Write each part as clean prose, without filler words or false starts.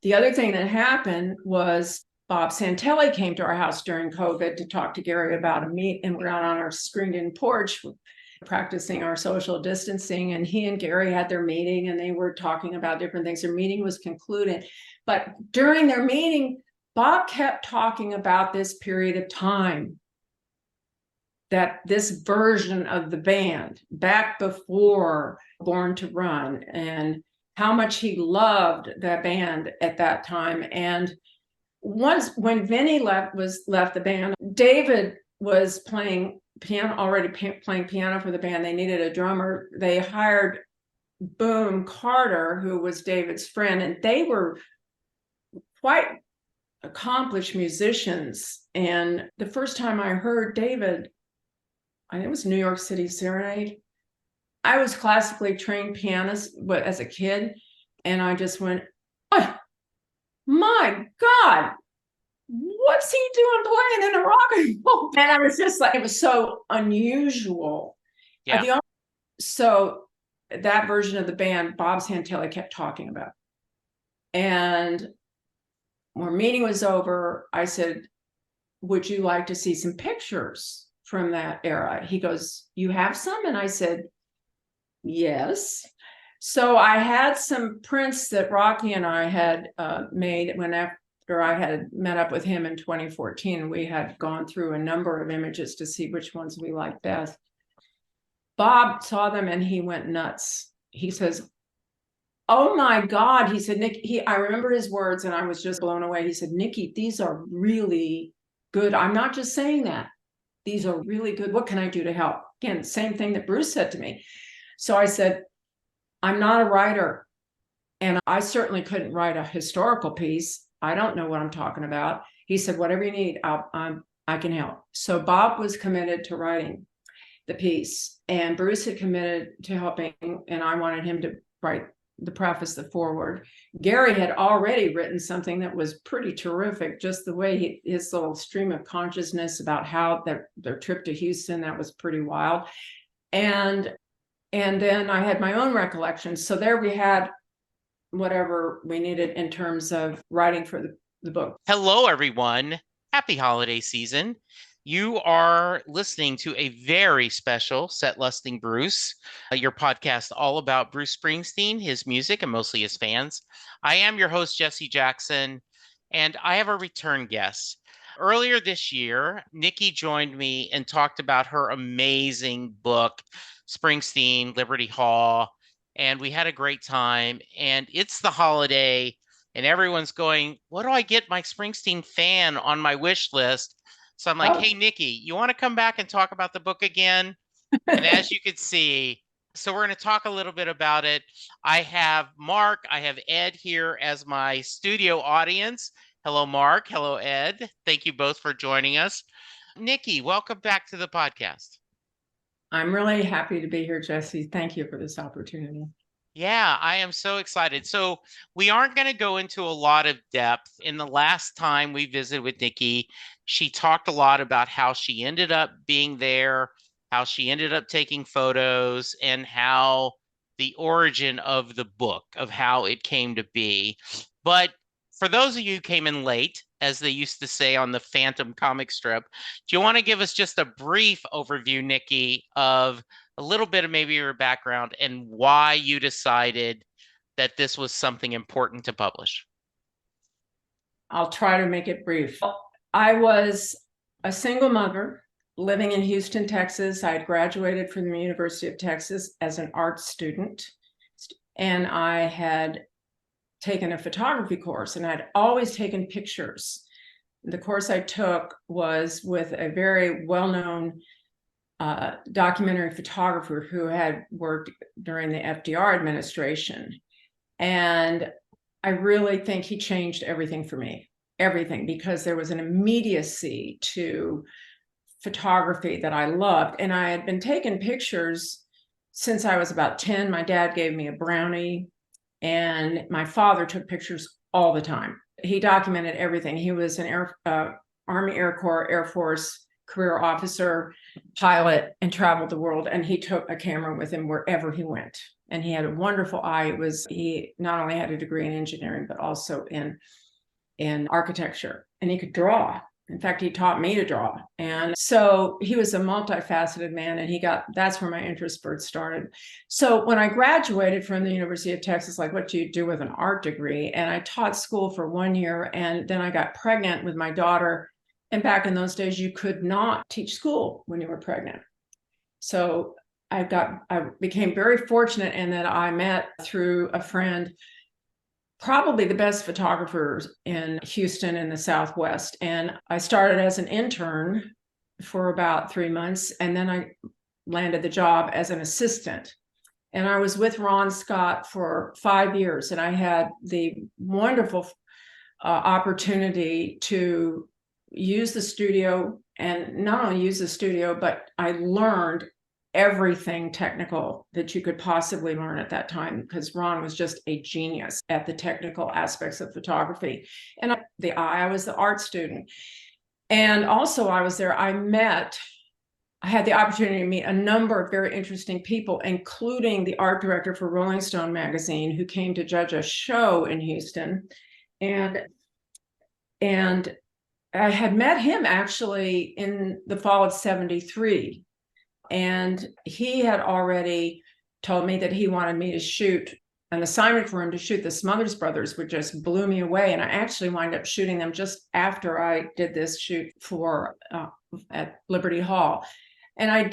The other thing that happened was Bob Santelli came to our house during COVID to talk to Gary about a meet, and we're out on our screened-in porch practicing our social distancing, and he and Gary had their meeting and they were talking about different things. Their meeting was concluded, but during their meeting, Bob kept talking about this period of time, that this version of the band back before Born to Run, and how much he loved the band at that time. And once when Vinny left the band, David was playing piano, already playing piano for the band. They needed a drummer. They hired Boom Carter, who was David's friend, and they were quite accomplished musicians. And the first time I heard David, I think it was New York City Serenade. I was classically trained pianist as a kid, and I just went, oh my God, what's he doing playing in a rock and roll band? I was just like, it was so unusual. Yeah. So that version of the band, Bob Santelli kept talking about. And when our meeting was over, I said, would you like to see some pictures from that era? He goes, you have some? And I said, yes. So I had some prints that Rocky and I had made after I had met up with him in 2014. We had gone through a number of images to see which ones we liked best. Bob saw them and he went nuts. He says, oh my God. He said, Nick, I remember his words and I was just blown away. He said, Nicki, these are really good. I'm not just saying that. These are really good. What can I do to help? Again, same thing that Bruce said to me. So I said, I'm not a writer, and I certainly couldn't write a historical piece. I don't know what I'm talking about. He said, whatever you need, I can help. So Bob was committed to writing the piece, and Bruce had committed to helping, and I wanted him to write the preface, the foreword. Gary had already written something that was pretty terrific, just the way his little stream of consciousness about how their trip to Houston, that was pretty wild. And then I had my own recollections. So there we had whatever we needed in terms of writing for the book. Hello, everyone. Happy holiday season. You are listening to a very special Set Lusting Bruce, your podcast all about Bruce Springsteen, his music, and mostly his fans. I am your host, Jesse Jackson, and I have a return guest. Earlier this year, Nicki joined me and talked about her amazing book, Springsteen, Liberty Hall, and we had a great time. And it's the holiday, and everyone's going, what do I get my Springsteen fan on my wish list? So I'm like, hey, Nicki, you want to come back and talk about the book again? And as you could see, so we're going to talk a little bit about it. I have Mark, I have Ed here as my studio audience. Hello, Mark. Hello, Ed. Thank you both for joining us. Nicki, welcome back to the podcast. I'm really happy to be here, Jesse. Thank you for this opportunity. Yeah, I am so excited. So we aren't going to go into a lot of depth. In the last time we visited with Nicki, she talked a lot about how she ended up being there, how she ended up taking photos, and how the origin of the book, of how it came to be. But for those of you who came in late, as they used to say on the Phantom comic strip, do you want to give us just a brief overview, Nicki, of a little bit of maybe your background and why you decided that this was something important to publish? I'll try to make it brief. I was a single mother living in Houston, Texas. I had graduated from the University of Texas as an art student, and I had taken a photography course, and I'd always taken pictures. The course I took was with a very well-known documentary photographer who had worked during the FDR administration. And I really think he changed everything for me, everything, because there was an immediacy to photography that I loved. And I had been taking pictures since I was about 10. My dad gave me a brownie, and my father took pictures all the time. He documented everything. He was an Army Air Corps, Air Force career officer, pilot, and traveled the world. And he took a camera with him wherever he went. and he had a wonderful eye. He not only had a degree in engineering, but also in architecture, and he could draw. In fact, he taught me to draw. And so he was a multifaceted man, and that's where my interest first started. So when I graduated from the University of Texas, like, what do you do with an art degree? And I taught school for 1 year, and then I got pregnant with my daughter. And back in those days, you could not teach school when you were pregnant. So I became very fortunate in that I met through a friend probably the best photographers in Houston in the Southwest. And I started as an intern for about 3 months, and then I landed the job as an assistant. And I was with Ron Scott for 5 years, and I had the wonderful opportunity to use the studio, and not only use the studio, but I learned everything technical that you could possibly learn at that time, because Ron was just a genius at the technical aspects of photography. And I was the art student. And also I was there, I had the opportunity to meet a number of very interesting people, including the art director for Rolling Stone magazine, who came to judge a show in Houston. And I had met him actually in the fall of '73. And he had already told me that he wanted me to shoot an assignment for him to shoot the Smothers Brothers, which just blew me away. And I actually wound up shooting them just after I did this shoot for at Liberty Hall. And I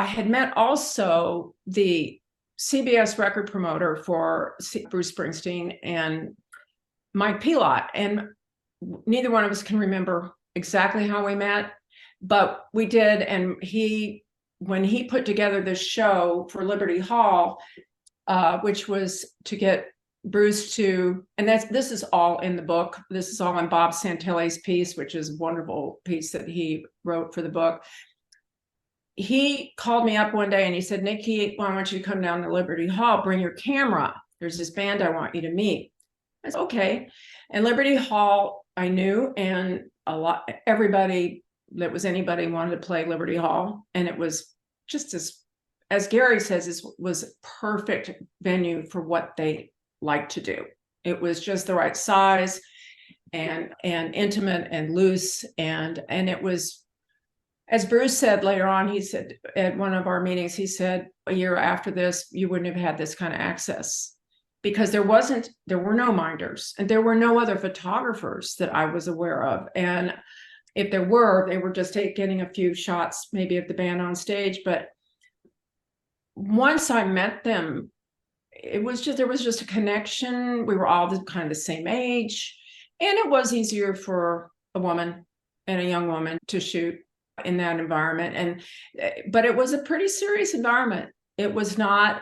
had met also the CBS record promoter for Bruce Springsteen and Mike Pilot. And neither one of us can remember exactly how we met, but we did. And when he put together this show for Liberty Hall, which was to get Bruce to, and this is all in the book. This is all in Bob Santelli's piece, which is a wonderful piece that he wrote for the book. He called me up one day and he said, "Nicki, I want you to come down to Liberty Hall, bring your camera. There's this band I want you to meet." I said, "Okay." And Liberty Hall, I knew, and everybody that was anybody wanted to play Liberty Hall. And it was just as Gary says, it was perfect venue for what they like to do. It was just the right size and intimate and loose. And it was, as Bruce said later on, he said at one of our meetings, he said, a year after this, you wouldn't have had this kind of access, because there were no minders, and there were no other photographers that I was aware of. And if there were, they were just getting a few shots maybe of the band on stage. But once I met them, there was just a connection. We were all kind of the same age, and it was easier for a woman and a young woman to shoot in that environment. But it was a pretty serious environment. There was no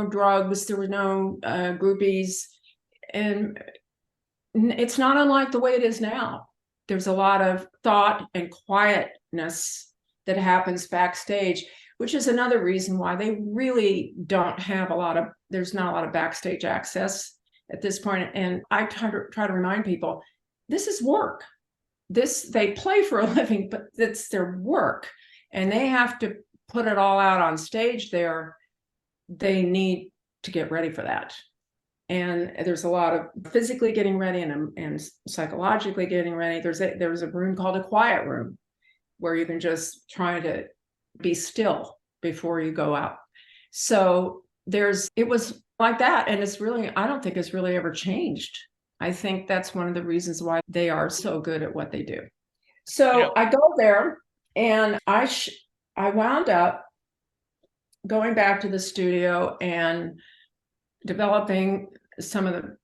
drugs, there were no groupies, and it's not unlike the way it is now. There's a lot of thought and quietness that happens backstage, which is another reason why they really don't have there's not a lot of backstage access at this point. And I try to remind people, this is work. They play for a living, but it's their work, and they have to put it all out on stage there. They need to get ready for that. And there's a lot of physically getting ready and psychologically getting ready. There's a room called a quiet room, where you can just try to be still before you go out. So it was like that. And I don't think it's really ever changed. I think that's one of the reasons why they are so good at what they do. So I go there, and I wound up going back to the studio and developing some of the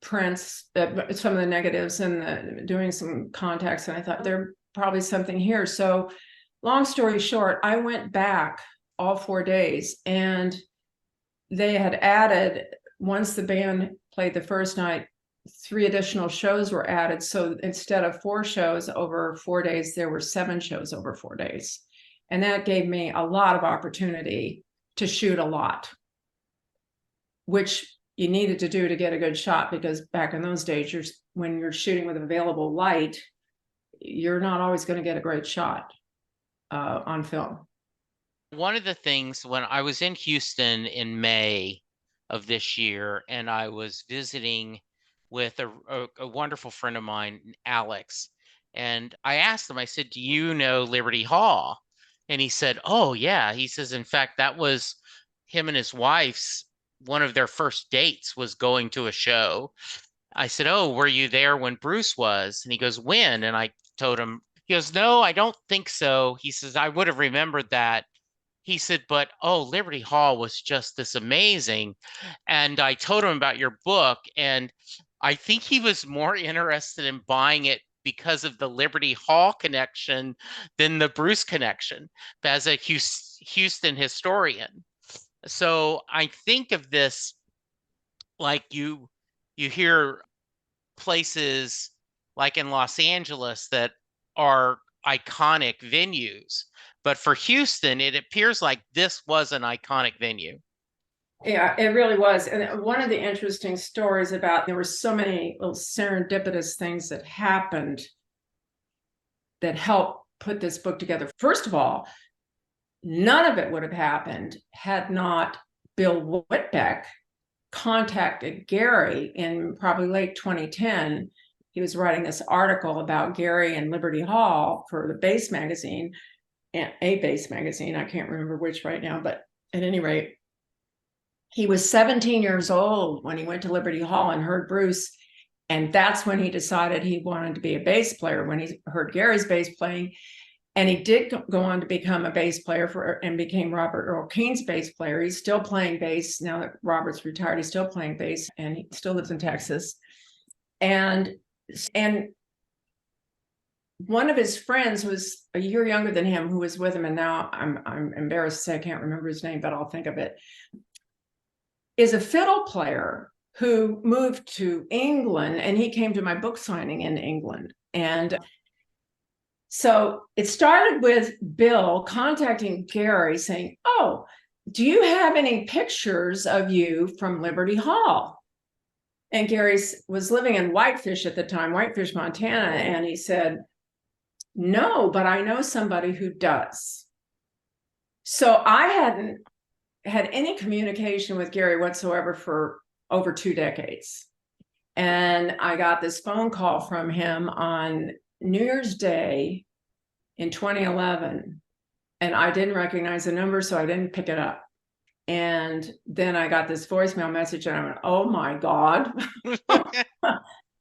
prints, some of the negatives, and doing some contacts. And I thought, there's probably something here. So long story short, I went back all 4 days, and they had added, once the band played the first night, 3 additional shows were added. So instead of 4 shows over 4 days, there were 7 shows over 4 days. And that gave me a lot of opportunity to shoot a lot, which you needed to do to get a good shot, because back in those days, when you're shooting with available light, you're not always going to get a great shot on film. One of the things when I was in Houston in May of this year, and I was visiting with a wonderful friend of mine, Alex, and I asked him, I said, "Do you know Liberty Hall?" And he said, "Oh, yeah." He says, "In fact, that was him and his wife's one of their first dates was going to a show." I said, "Oh, were you there when Bruce was?" And he goes, "When?" And I told him, he goes, "No, I don't think so." He says, "I would have remembered that." He said, "But oh, Liberty Hall was just this amazing." And I told him about your book, and I think he was more interested in buying it because of the Liberty Hall connection than the Bruce connection as a Houston historian. So I think of this like you hear places like in Los Angeles that are iconic venues. But for Houston, it appears like this was an iconic venue. Yeah, it really was. And one of the interesting stories about there were so many little serendipitous things that happened that helped put this book together. First of all, none of it would have happened had not Bill Whitbeck contacted Gary in probably late 2010. He was writing this article about Gary and Liberty Hall for the Bass magazine, a Bass magazine. I can't remember which right now, but at any rate, he was 17 years old when he went to Liberty Hall and heard Bruce. And that's when he decided he wanted to be a bass player, when he heard Gary's bass playing. And he did go on to become a bass player and became Robert Earl Keen's bass player. He's still playing bass now that Robert's retired. He's still playing bass, and he still lives in Texas. And one of his friends was a year younger than him, who was with him, and now I'm embarrassed to say I can't remember his name, but I'll think of it, is a fiddle player who moved to England, and he came to my book signing in England. And so it started with Bill contacting Gary saying, "Oh, do you have any pictures of you from Liberty Hall?" And Gary was living in Whitefish at the time, Whitefish, Montana. And he said, "No, but I know somebody who does." So I hadn't had any communication with Gary whatsoever for over 2 decades. And I got this phone call from him on New Year's Day in 2011, and I didn't recognize the number, so I didn't pick it up. And then I got this voicemail message, and I went, "Oh my God."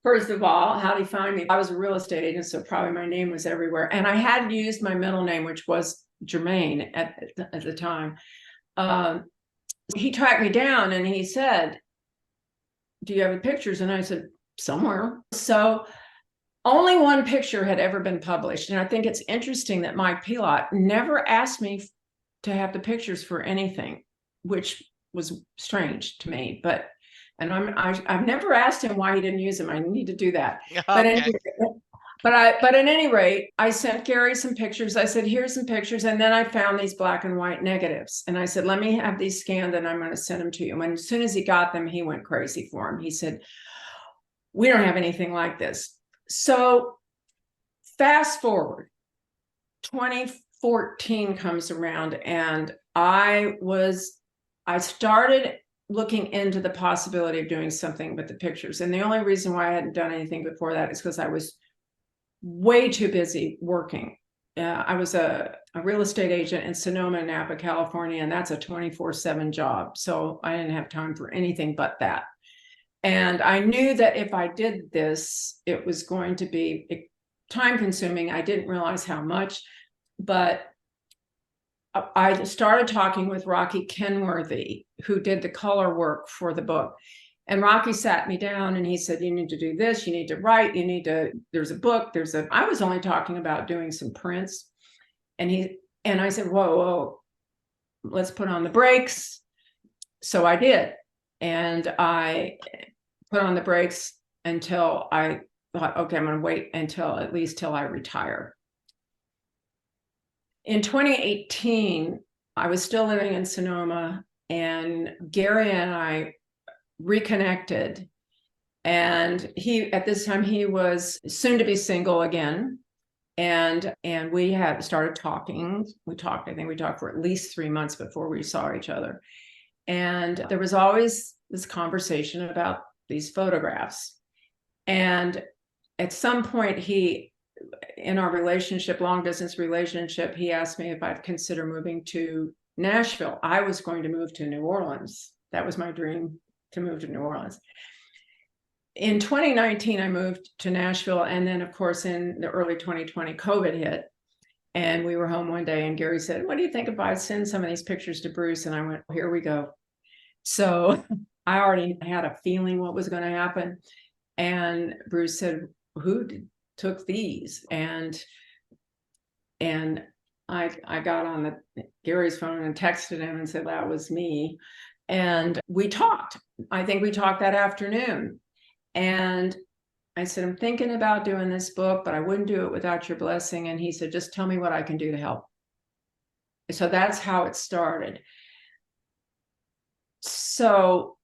First of all, how'd he find me? I was a real estate agent, so probably my name was everywhere. And I had used my middle name, which was Germaine at the time. He tracked me down and he said, "Do you have the pictures?" And I said, "Somewhere." So only one picture had ever been published. And I think it's interesting that Mike Pilot never asked me to have the pictures for anything, which was strange to me. But I've never asked him why he didn't use them. I need to do that. Okay. But at any rate, I sent Gary some pictures. I said, "Here's some pictures." And then I found these black and white negatives. And I said, "Let me have these scanned and I'm going to send them to you." And as soon as he got them, he went crazy for them. He said, "We don't have anything like this." So fast forward, 2014 comes around, and I started looking into the possibility of doing something with the pictures. And the only reason why I hadn't done anything before that is because I was way too busy working. I was a real estate agent in Sonoma, Napa, California, and that's a 24/7 job. So I didn't have time for anything but that. And I knew that if I did this, it was going to be time consuming. I didn't realize how much, but I started talking with Rocky Kenworthy, who did the color work for the book. And Rocky sat me down and he said, "You need to do this, you need to write, there's a book, I was only talking about doing some prints." And I said, whoa, let's put on the brakes. So I did. And I put on the brakes until I thought, okay, I'm going to wait at least till I retire. In 2018, I was still living in Sonoma, and Gary and I reconnected. And at this time, he was soon to be single again. And we had started talking. I think we talked for at least 3 months before we saw each other. And there was always this conversation about these photographs. And at some point, in our relationship, long distance relationship, he asked me if I'd consider moving to Nashville. I was going to move to New Orleans. That was my dream, to move to New Orleans. In 2019, I moved to Nashville. And then, of course, in the early 2020, COVID hit. And we were home one day and Gary said, what do you think if I send some of these pictures to Bruce? And I went, here we go. So I already had a feeling what was going to happen. And Bruce said, who took these? And I got on Gary's phone and texted him and said, that was me. And we talked. I think we talked that afternoon. And I said, I'm thinking about doing this book, but I wouldn't do it without your blessing. And he said, just tell me what I can do to help. So that's how it started. So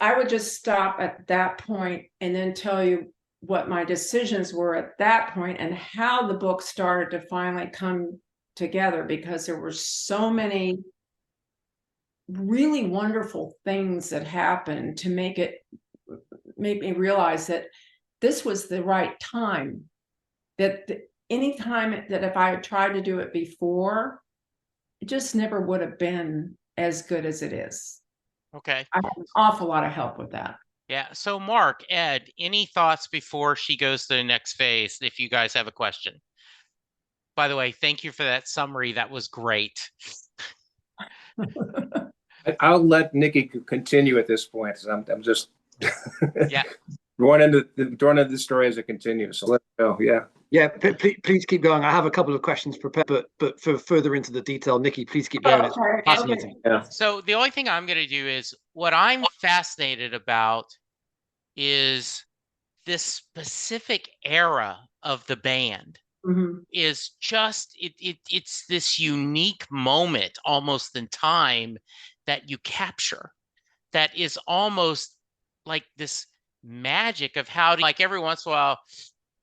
I would just stop at that point and then tell you what my decisions were at that point and how the book started to finally come together, because there were so many really wonderful things that happened to make me realize that this was the right time. That any time that if I had tried to do it before, it just never would have been as good as it is. Okay. I had an awful lot of help with that. Yeah. So Mark, Ed, any thoughts before she goes to the next phase, if you guys have a question? By the way, thank you for that summary. That was great. I'll let Nicki continue at this point. I'm just Yeah. going into the story as it continues. So let's go. Yeah. Yeah, please keep going. I have a couple of questions prepared, but for further into the detail, Nicki, please keep going. It's fascinating. Yeah. So the only thing I'm going to do is what I'm fascinated about is this specific era of the band. Mhm. Is just it's this unique moment almost in time that you capture, that is almost like this magic of how to, like, every once in a while,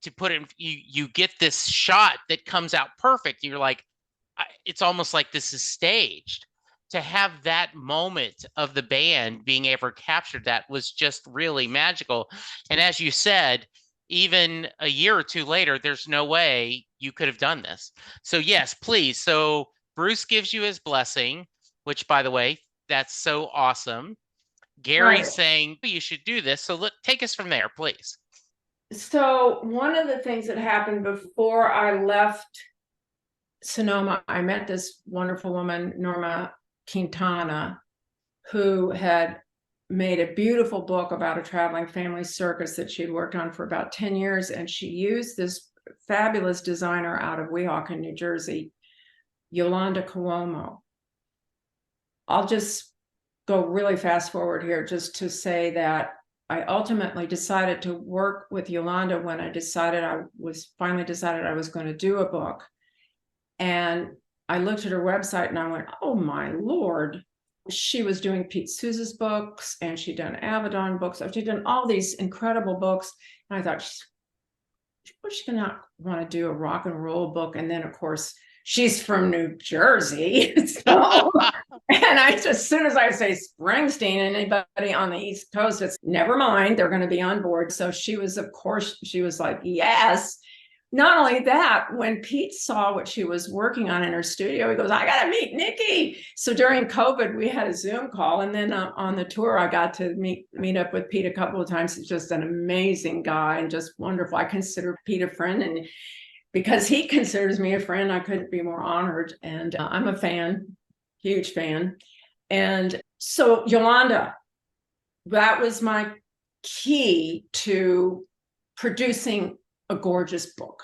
to put it, you get this shot that comes out perfect. You're like, it's almost like this is staged. To have that moment of the band being able to capture that was just really magical. And as you said, even a year or two later, there's no way you could have done this. So yes, please. So Bruce gives you his blessing, which, by the way, that's so awesome. Gary's Right. saying you should do this. So take us from there, please. So one of the things that happened before I left Sonoma, I met this wonderful woman, Norma Quintana, who had made a beautiful book about a traveling family circus that she'd worked on for about 10 years. And she used this fabulous designer out of Weehawken, New Jersey, Yolanda Cuomo. I'll just go really fast forward here just to say that I ultimately decided to work with Yolanda when I finally decided I was going to do a book. And I looked at her website and I went, oh my Lord. She was doing Pete Souza's books and she'd done Avedon books. She'd done all these incredible books. And I thought, she's going to want to do a rock and roll book. And then, of course, she's from New Jersey. So, and as soon as I say Springsteen, anybody on the East Coast, it's never mind, they're going to be on board. So she was like, yes. Not only that, when Pete saw what she was working on in her studio, he goes, I got to meet Nicki. So during COVID, we had a Zoom call. And then on the tour, I got to meet up with Pete a couple of times. He's just an amazing guy and just wonderful. I consider Pete a friend. And because he considers me a friend, I couldn't be more honored. And I'm a fan, huge fan. And so Yolanda, that was my key to producing a gorgeous book.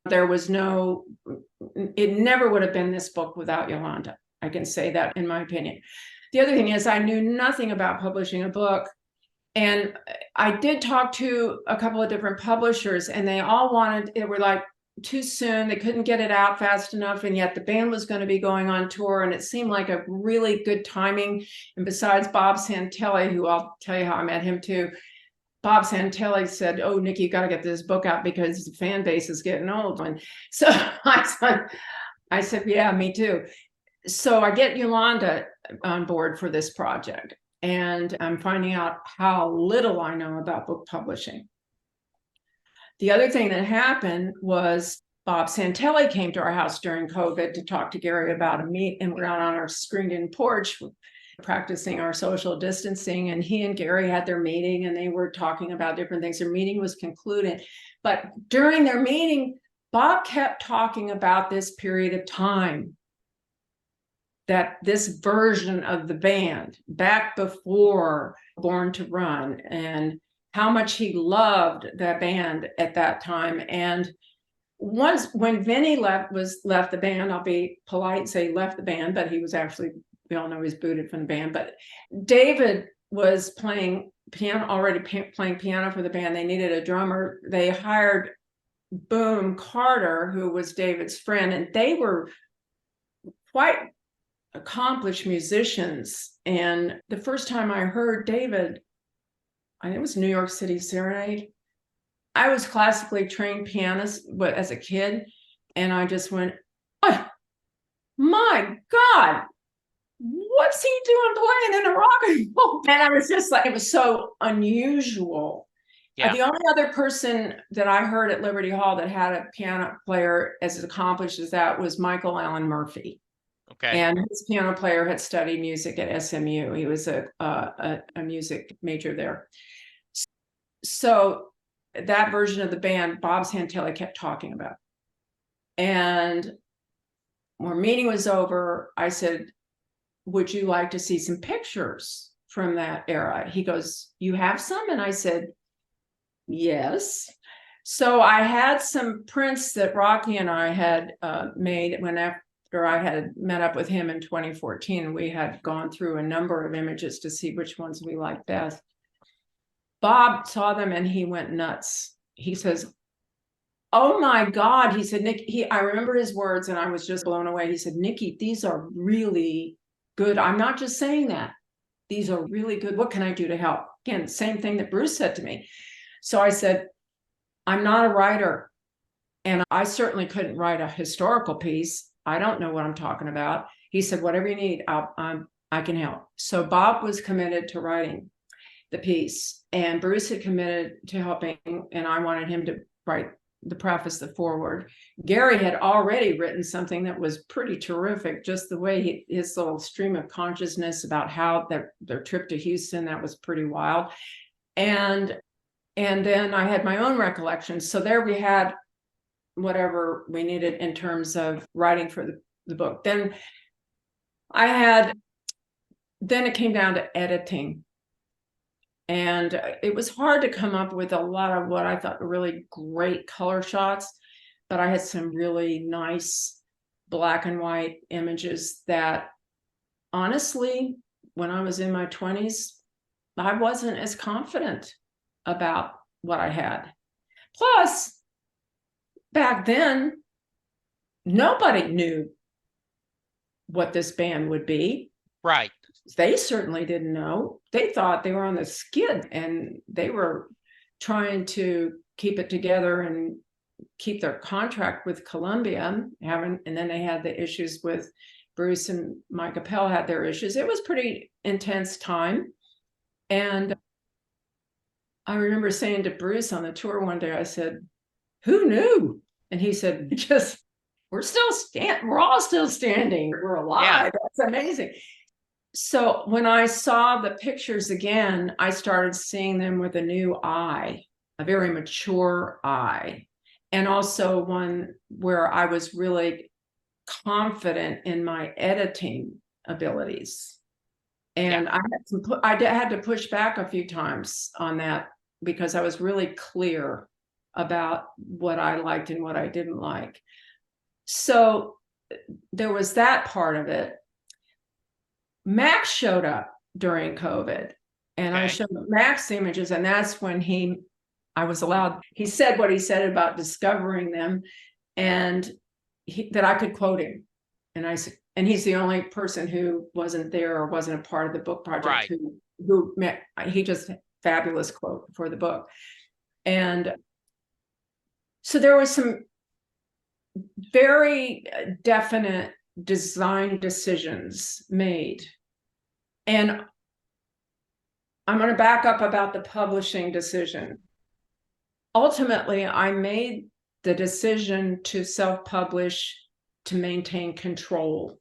It never would have been this book without Yolanda. I can say that in my opinion. The other thing is I knew nothing about publishing a book. And I did talk to a couple of different publishers and they were like too soon. They couldn't get it out fast enough. And yet the band was going to be going on tour and it seemed like a really good timing. And besides Bob Santelli, who I'll tell you how I met him too, Bob Santelli said, "Oh, Nicki, you got to get this book out because the fan base is getting old." And so I said, "Yeah, me too." So I get Yolanda on board for this project, and I'm finding out how little I know about book publishing. The other thing that happened was Bob Santelli came to our house during COVID to talk to Gary about a meet, and we're out on our screened-in porch practicing our social distancing, and he and Gary had their meeting and they were talking about different things. Their meeting was concluded, but during their meeting, Bob kept talking about this period of time, that this version of the band back before Born to Run, and how much he loved the band at that time. And once when Vinny left the band, I'll be polite and say left the band, but he was actually, we all know he's booted from the band. But David was playing piano, already playing piano for the band. They needed a drummer. They hired Boom Carter, who was David's friend, and they were quite accomplished musicians. And the first time I heard David, I think it was New York City Serenade. I was classically trained pianist, but as a kid, and I just went, "Oh my God, what's he doing playing in a rock and roll band?" I was just like, it was so unusual. Yeah. The only other person that I heard at Liberty Hall that had a piano player as accomplished as that was Michael Allen Murphy. Okay. And his piano player had studied music at SMU. He was a music major there. So that version of the band, Bob Santelli kept talking about. And when our meeting was over, I said, "Would you like to see some pictures from that era?" He goes, "You have some?" And I said, "Yes." So I had some prints that Rocky and I had made after I had met up with him in 2014. We had gone through a number of images to see which ones we liked best. Bob saw them and he went nuts. He says, "Oh my God." He said, "Nick," I remember his words and I was just blown away. He said, "Nicki, these are really good. I'm not just saying that. These are really good. What can I do to help?" Again, same thing that Bruce said to me. So I said, "I'm not a writer, and I certainly couldn't write a historical piece. I don't know what I'm talking about." He said, "Whatever you need, I can help." So Bob was committed to writing the piece, and Bruce had committed to helping, and I wanted him to write the preface, the foreword. Gary had already written something that was pretty terrific, just the way his little stream of consciousness about how their trip to Houston, that was pretty wild. And then I had my own recollections. So there we had whatever we needed in terms of writing for the book. Then it came down to editing. And it was hard to come up with a lot of what I thought were really great color shots, but I had some really nice black and white images that, honestly, when I was in my 20s, I wasn't as confident about what I had. Plus, back then, nobody knew what this band would be. Right. They certainly didn't know. They thought they were on the skid and they were trying to keep it together and keep their contract with Columbia. And then they had the issues with Bruce, and Mike Appel had their issues. It was pretty intense time. And I remember saying to Bruce on the tour one day, I said, "Who knew?" And he said, we're all still standing. We're alive. Yeah. That's amazing." So when I saw the pictures again, I started seeing them with a new eye, a very mature eye, and also one where I was really confident in my editing abilities. And I had to push back a few times on that because I was really clear about what I liked and what I didn't like. So there was that part of it. Max showed up during COVID, and I showed Max the images, and that's when he said what he said about discovering them, and that I could quote him. And I said, and he's the only person who wasn't there or wasn't a part of the book project who met. He just fabulous quote for the book. And so there was some very definite design decisions made. And I'm going to back up about the publishing decision. Ultimately, I made the decision to self-publish to maintain control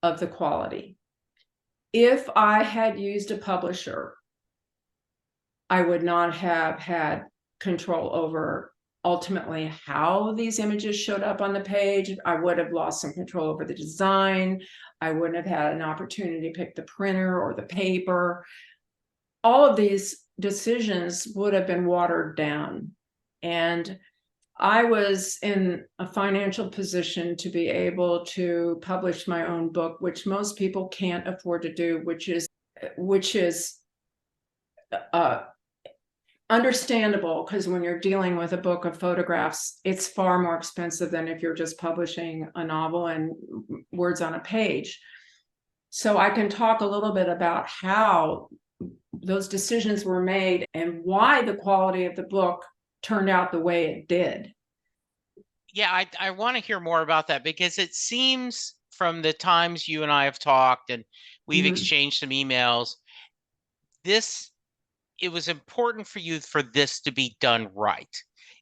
of the quality. If I had used a publisher, I would not have had control over ultimately how these images showed up on the page. I would have lost some control over the design. I wouldn't have had an opportunity to pick the printer or the paper. All of these decisions would have been watered down. And I was in a financial position to be able to publish my own book, which most people can't afford to do, which is understandable, because when you're dealing with a book of photographs, it's far more expensive than if you're just publishing a novel and words on a page. So I can talk a little bit about how those decisions were made and why the quality of the book turned out the way it did. Yeah, I want to hear more about that, because it seems from the times you and I have talked and we've exchanged some emails, it was important for you for this to be done right.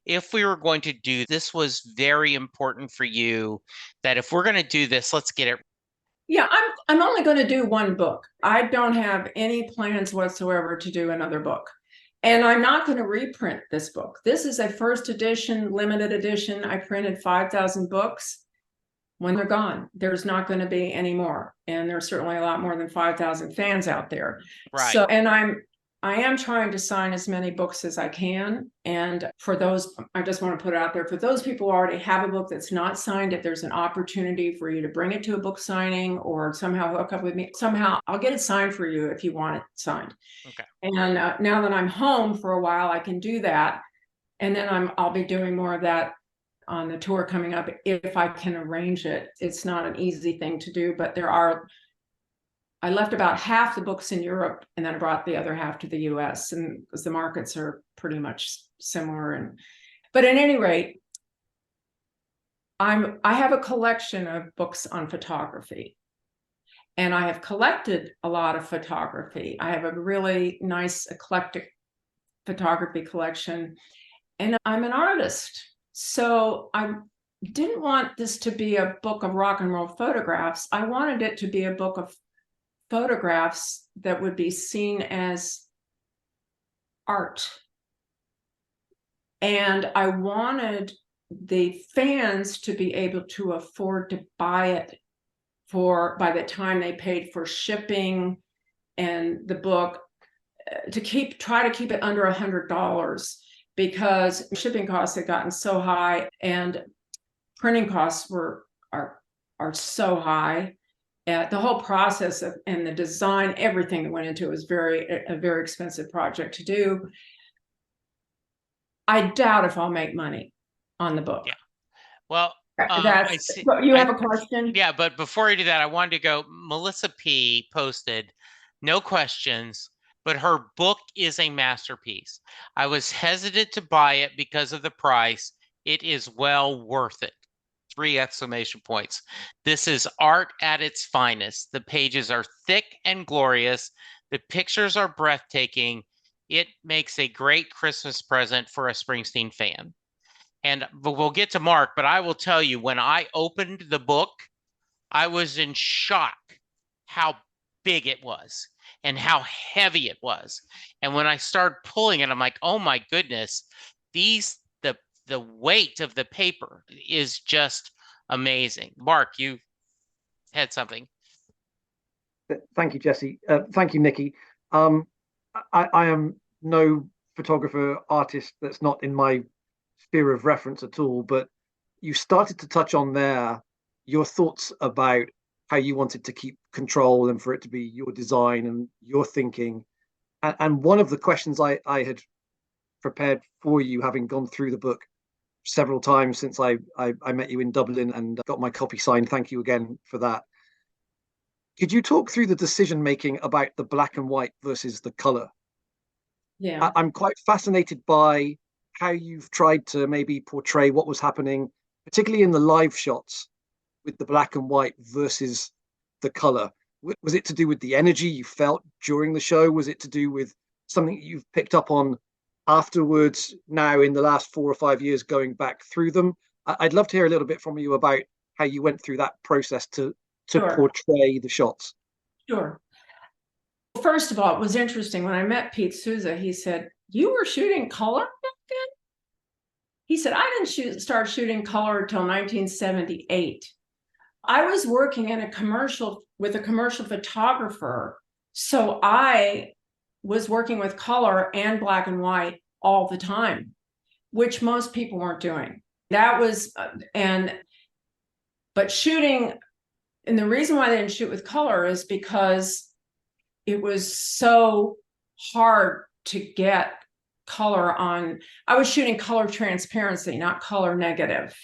If we were going to do this, was very important for you that if we're going to do this, let's get it. Yeah, I'm only going to do one book. I don't have any plans whatsoever to do another book. And I'm not going to reprint this book. This is a first edition, limited edition. I printed 5,000 books. When they're gone, there's not going to be any more. And there's certainly a lot more than 5,000 fans out there. Right. So, and I am trying to sign as many books as I can. And for those, I just want to put it out there, for those people who already have a book that's not signed, if there's an opportunity for you to bring it to a book signing or somehow hook up with me, somehow I'll get it signed for you if you want it signed. Okay. And now that I'm home for a while, I can do that. And then I'll be doing more of that on the tour coming up if I can arrange it. It's not an easy thing to do, but I left about half the books in Europe and then I brought the other half to the US, and because the markets are pretty much similar. But at any rate, I have a collection of books on photography, and I have collected a lot of photography. I have a really nice eclectic photography collection, and I'm an artist. So I didn't want this to be a book of rock and roll photographs. I wanted it to be a book of photographs that would be seen as art. And I wanted the fans to be able to afford to buy it by the time they paid for shipping and the book, to try to keep it under $100, because shipping costs had gotten so high and printing costs are so high. The whole process and the design, everything that went into it was a very expensive project to do. I doubt if I'll make money on the book. Yeah. Well, you have a question? Yeah, but before I do that, I wanted to go. Melissa P posted, no questions, but her book is a masterpiece. I was hesitant to buy it because of the price. It is well worth it. 3 exclamation points. This is art at its finest. The pages are thick and glorious. The pictures are breathtaking. It makes a great Christmas present for a Springsteen fan. And we'll get to Mark, but I will tell you, when I opened the book, I was in shock how big it was and how heavy it was. And when I started pulling it, I'm like, oh my goodness, the weight of the paper is just amazing. Mark, you had something. Thank you, Jesse. Thank you, Nicki. I am no photographer, artist that's not in my sphere of reference at all, but you started to touch on there your thoughts about how you wanted to keep control and for it to be your design and your thinking. And one of the questions I had prepared for you, having gone through the book several times since I met you in Dublin and got my copy signed. Thank you again for that. Could you talk through the decision making about the black and white versus the color? Yeah. I'm quite fascinated by how you've tried to maybe portray what was happening, particularly in the live shots with the black and white versus the color. Was it to do with the energy you felt during the show? Was it to do with something you've picked up on afterwards now in the last 4 or 5 years going back through them? I'd love to hear a little bit from you about how you went through that process to Sure. portray the shots. Sure. First of all, it was interesting when I met Pete Souza. He said, "You were shooting color back then?" He said, "I didn't start shooting color until 1978. I was working in a commercial with a commercial photographer, so I was working with color and black and white all the time, which most people weren't doing. That was but shooting, and the reason why they didn't shoot with color is because it was so hard to get color on. I was shooting color transparency, not color negative.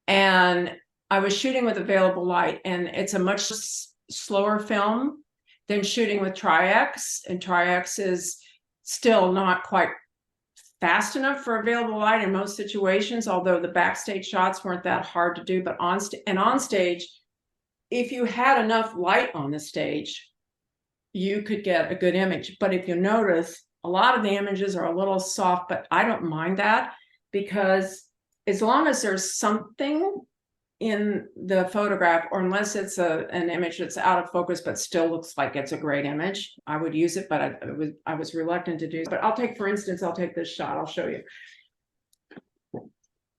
And I was shooting with available light, and it's a much slower film than shooting with Tri-X. And Tri-X is still not quite fast enough for available light in most situations, although the backstage shots weren't that hard to do. But on stage, if you had enough light on the stage, you could get a good image. But if you notice, a lot of the images are a little soft, but I don't mind that, because as long as there's something in the photograph, or unless it's an image that's out of focus but still looks like it's a great image, I would use it. But I was reluctant to do it. But I'll take, for instance, I'll take this shot. I'll show you.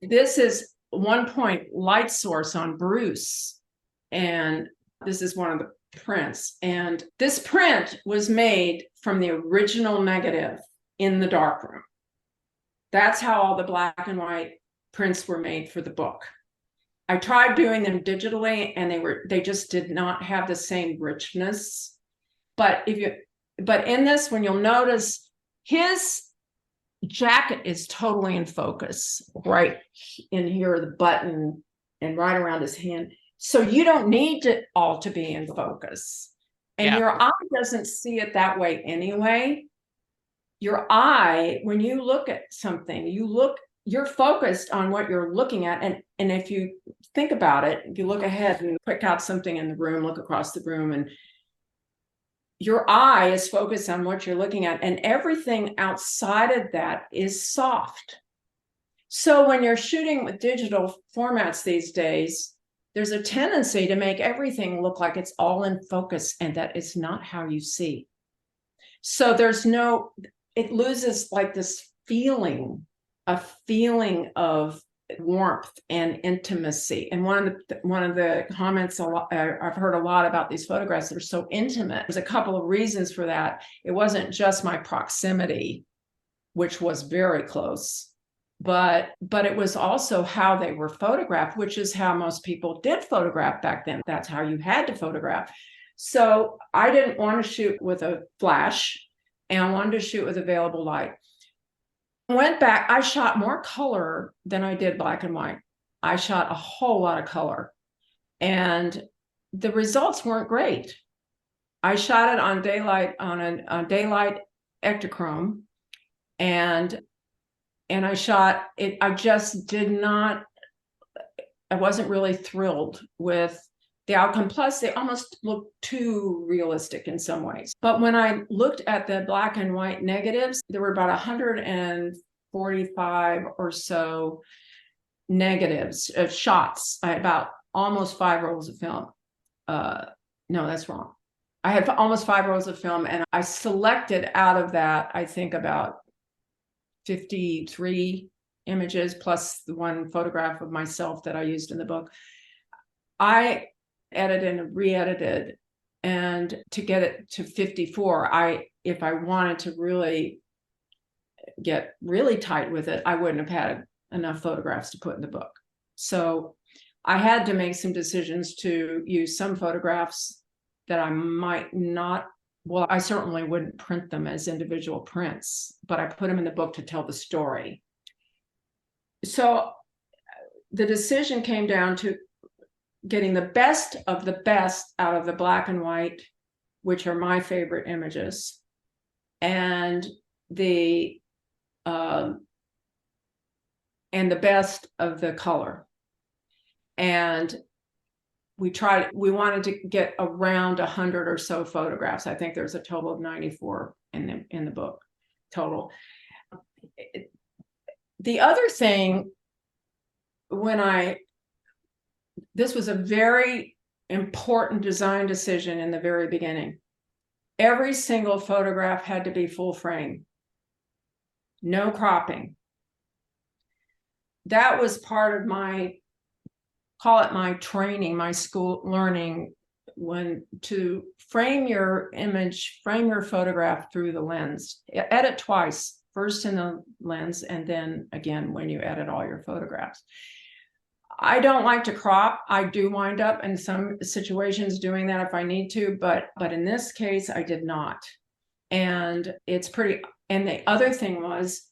This is 1 point light source on Bruce, and this is one of the prints. And this print was made from the original negative in the darkroom. That's how all the black and white prints were made for the book. I tried doing them digitally, and they just did not have the same richness. But in this, when you'll notice, his jacket is totally in focus, right in here, the button, and right around his hand. So you don't need it all to be in focus. And Yeah. your eye doesn't see it that way anyway. Your eye, when you look at something, you're focused on what you're looking at. And if you think about it, if you look ahead and pick out something in the room, look across the room, and your eye is focused on what you're looking at, and everything outside of that is soft. So when you're shooting with digital formats these days, there's a tendency to make everything look like it's all in focus, and that is not how you see. So it loses like this feeling, a feeling of warmth and intimacy. And one of the comments I've heard a lot about these photographs, they're so intimate. There's a couple of reasons for that. It wasn't just my proximity, which was very close, but it was also how they were photographed, which is how most people did photograph back then. That's how you had to photograph. So I didn't want to shoot with a flash, and I wanted to shoot with available light. Went back, I shot more color than I did black and white. I shot a whole lot of color, and the results weren't great. I shot it on daylight, on daylight Ektachrome, and I shot it. I just did not, I wasn't really thrilled with the outcome. Plus, they almost looked too realistic in some ways. But when I looked at the black and white negatives, there were about 145 or so negatives, shots. I had about almost 5 rolls of film. No, that's wrong. I had almost 5 rolls of film, and I selected out of that, I think, about 53 images plus the one photograph of myself that I used in the book. I edited and re-edited, and to get it to 54, if I wanted to really get really tight with it, I wouldn't have had enough photographs to put in the book. So I had to make some decisions to use some photographs that I might not, well, I certainly wouldn't print them as individual prints, but I put them in the book to tell the story. So the decision came down to getting the best of the best out of the black and white, which are my favorite images, and the and the best of the color. And we wanted to get around 100 or so photographs. I think there's a total of 94 in the book total. The other thing, this was a very important design decision in the very beginning. Every single photograph had to be full frame, no cropping. That was part of call it my training, my school learning, when to frame your image, frame your photograph through the lens. Edit twice, first in the lens and then again when you edit all your photographs. I don't like to crop. I do wind up in some situations doing that if I need to, but in this case, I did not. And it's pretty, and the other thing was,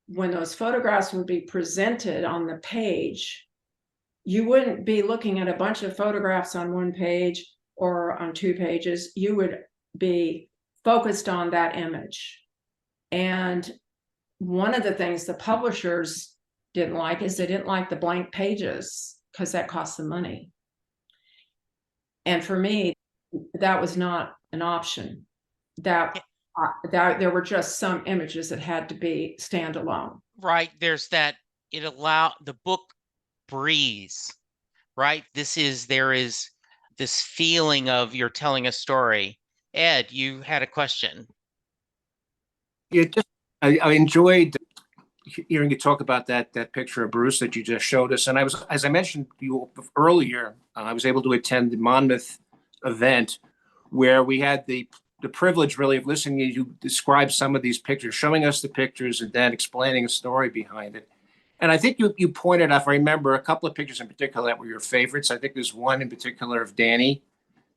when those photographs would be presented on the page, you wouldn't be looking at a bunch of photographs on one page or on 2 pages. You would be focused on that image. And one of the things the publishers didn't like is they didn't like the blank pages because that cost them money. And for me, that was not an option. That there were just some images that had to be standalone. Right. There's that, the book breathes, right? There is this feeling of you're telling a story. Ed, you had a question. Yeah, I enjoyed hearing you talk about that picture of Bruce that you just showed us. And as I mentioned to you earlier, I was able to attend the Monmouth event where we had the privilege really of listening to you describe some of these pictures, showing us the pictures and then explaining a story behind it. And I think you pointed out, if I remember, a couple of pictures in particular that were your favorites. I think there's one in particular of Danny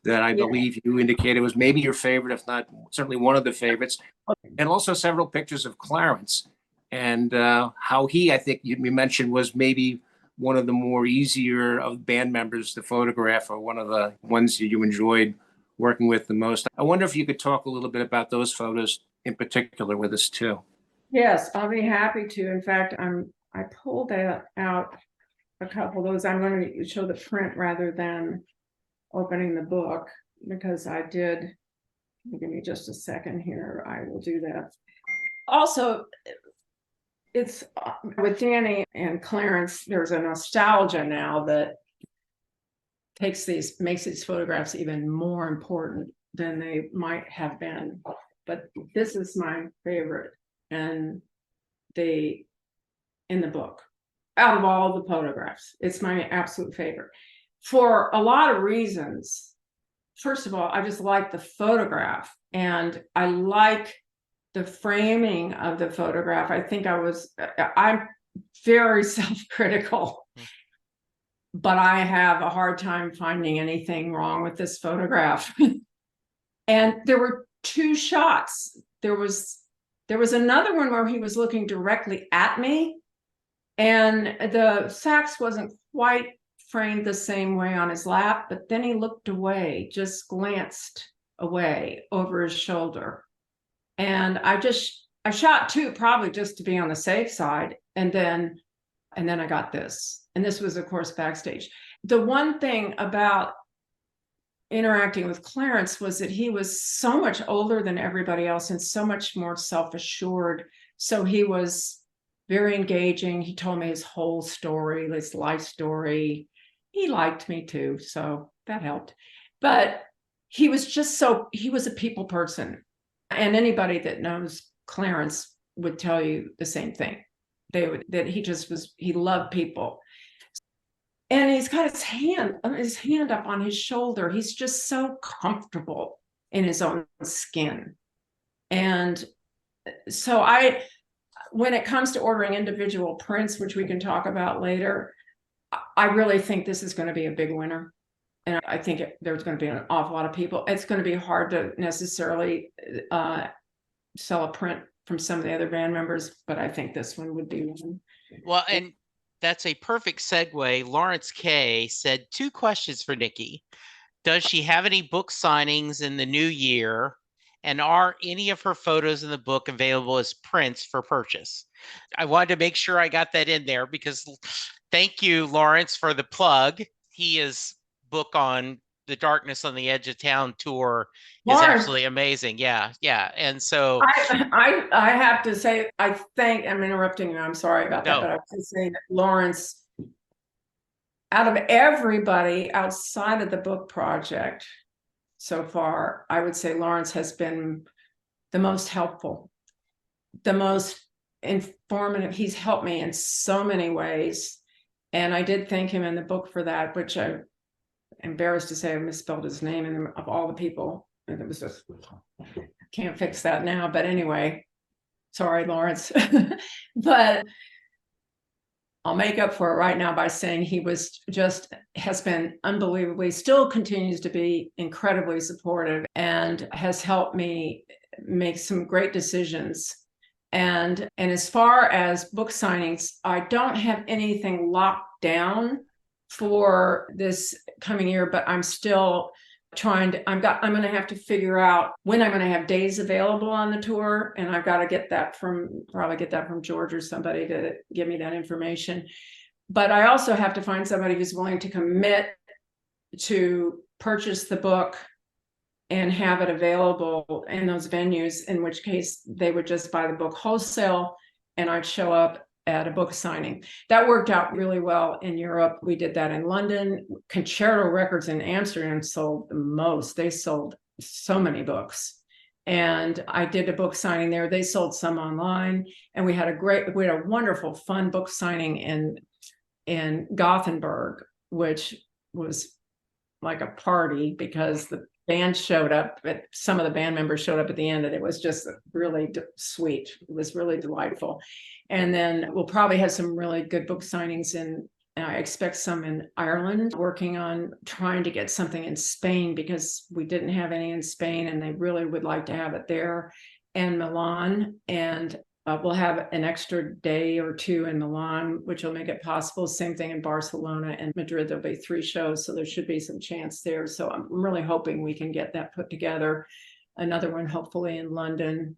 that I believe you indicated was maybe your favorite, if not certainly one of the favorites. And also several pictures of Clarence and how he, I think you mentioned, was maybe one of the more easier of band members to photograph, or one of the ones that you enjoyed working with the most. I wonder if you could talk a little bit about those photos in particular with us too. Yes, I'll be happy to. In fact, I pulled out a couple of those. I'm going to show the print rather than opening the book, because I did. Give me just a second here. I will do that. Also, it's with Danny and Clarence, there's a nostalgia now that makes these photographs even more important than they might have been. But this is my favorite in the book. Out of all the photographs, it's my absolute favorite for a lot of reasons. First of all, I just like the photograph, and I like the framing of the photograph. I think I'm very self-critical, but I have a hard time finding anything wrong with this photograph. And there were 2 shots. There was another one where he was looking directly at me, and the sax wasn't quite framed the same way on his lap, but then he looked away, just glanced away over his shoulder. And I shot 2 probably just to be on the safe side. And then I got this. And this was, of course, backstage. The one thing about interacting with Clarence was that he was so much older than everybody else and so much more self-assured. So he was very engaging. He told me his whole story, his life story. He liked me too, so that helped. But he was a people person. And anybody that knows Clarence would tell you the same thing. He loved people. And he's got his hand up on his shoulder. He's just so comfortable in his own skin. And so when it comes to ordering individual prints, which we can talk about later, I really think this is going to be a big winner. And I think there's going to be an awful lot of people. It's going to be hard to necessarily sell a print from some of the other band members, but I think this one would be one. Well, and that's a perfect segue. Lawrence K said 2 questions for Nicki. Does she have any book signings in the new year? And are any of her photos in the book available as prints for purchase? I wanted to make sure I got that in there because thank you, Lawrence, for the plug. His book on the Darkness on the Edge of Town tour is Lawrence, absolutely amazing. Yeah, yeah. And so, I have to say, I think I'm interrupting you. I'm sorry about that, no, but I have to say that Lawrence, out of everybody outside of the book project so far, I would say Lawrence has been the most helpful, the most informative. He's helped me in so many ways. And I did thank him in the book for that, which I'm embarrassed to say I misspelled his name, and of all the people, and it was just, can't fix that now. But anyway, sorry, Lawrence. But I'll make up for it right now by saying he has been unbelievably, still continues to be incredibly supportive, and has helped me make some great decisions. And as far as book signings, I don't have anything locked down for this coming year, but I'm still trying to, I'm going to have to figure out when I'm going to have days available on the tour. And I've got to probably get that from George or somebody to give me that information. But I also have to find somebody who's willing to commit to purchase the book and have it available in those venues, in which case they would just buy the book wholesale and I'd show up at a book signing. That worked out really well in Europe. We did that in London. Concerto Records in Amsterdam sold the most. They sold so many books. And I did a book signing there. They sold some online. And we had a wonderful, fun book signing in Gothenburg, which was like a party because the band showed up, but some of the band members showed up at the end, and it was just really sweet. It was really delightful. And then we'll probably have some really good book signings I expect some in Ireland, working on trying to get something in Spain because we didn't have any in Spain and they really would like to have it there, and Milan. And we'll have an extra day or two in Milan, which will make it possible. Same thing in Barcelona and Madrid. There'll be 3 shows, so there should be some chance there. So I'm really hoping we can get that put together. Another one, hopefully in London.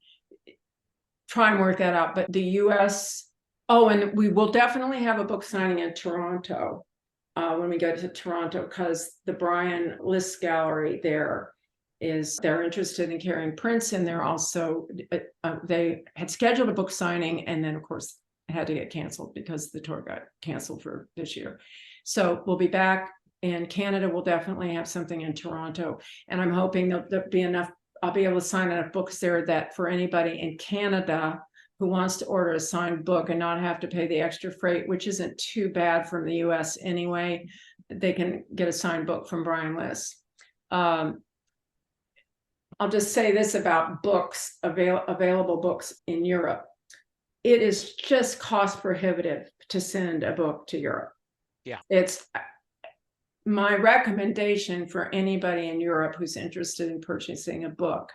Try and work that out. But the US, and we will definitely have a book signing in Toronto when we go to Toronto, because the Brian List Gallery there they're interested in carrying prints, and they're also they had scheduled a book signing, and then of course it had to get canceled because the tour got canceled for this year. So we'll be back in Canada. We'll definitely have something in Toronto, and I'm hoping there'll be enough. I'll be able to sign enough books there that for anybody in Canada who wants to order a signed book and not have to pay the extra freight, which isn't too bad from the US anyway, they can get a signed book from Brian List. I'll just say this about books, available books in Europe. It is just cost prohibitive to send a book to Europe. Yeah. It's my recommendation for anybody in Europe who's interested in purchasing a book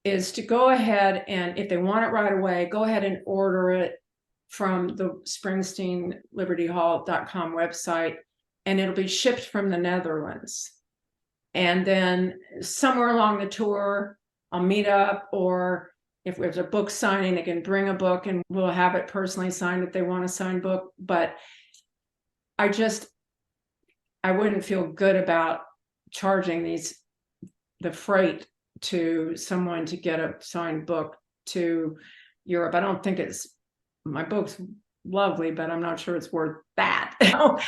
is to go ahead, and if they want it right away, go ahead and order it from the SpringsteenLibertyHall.com website, and it'll be shipped from the Netherlands. And then somewhere along the tour, I'll meet up, or if there's a book signing, they can bring a book and we'll have it personally signed if they want a signed book. But I wouldn't feel good about charging the freight to someone to get a signed book to Europe. I don't think my book's lovely, but I'm not sure it's worth that. Yeah.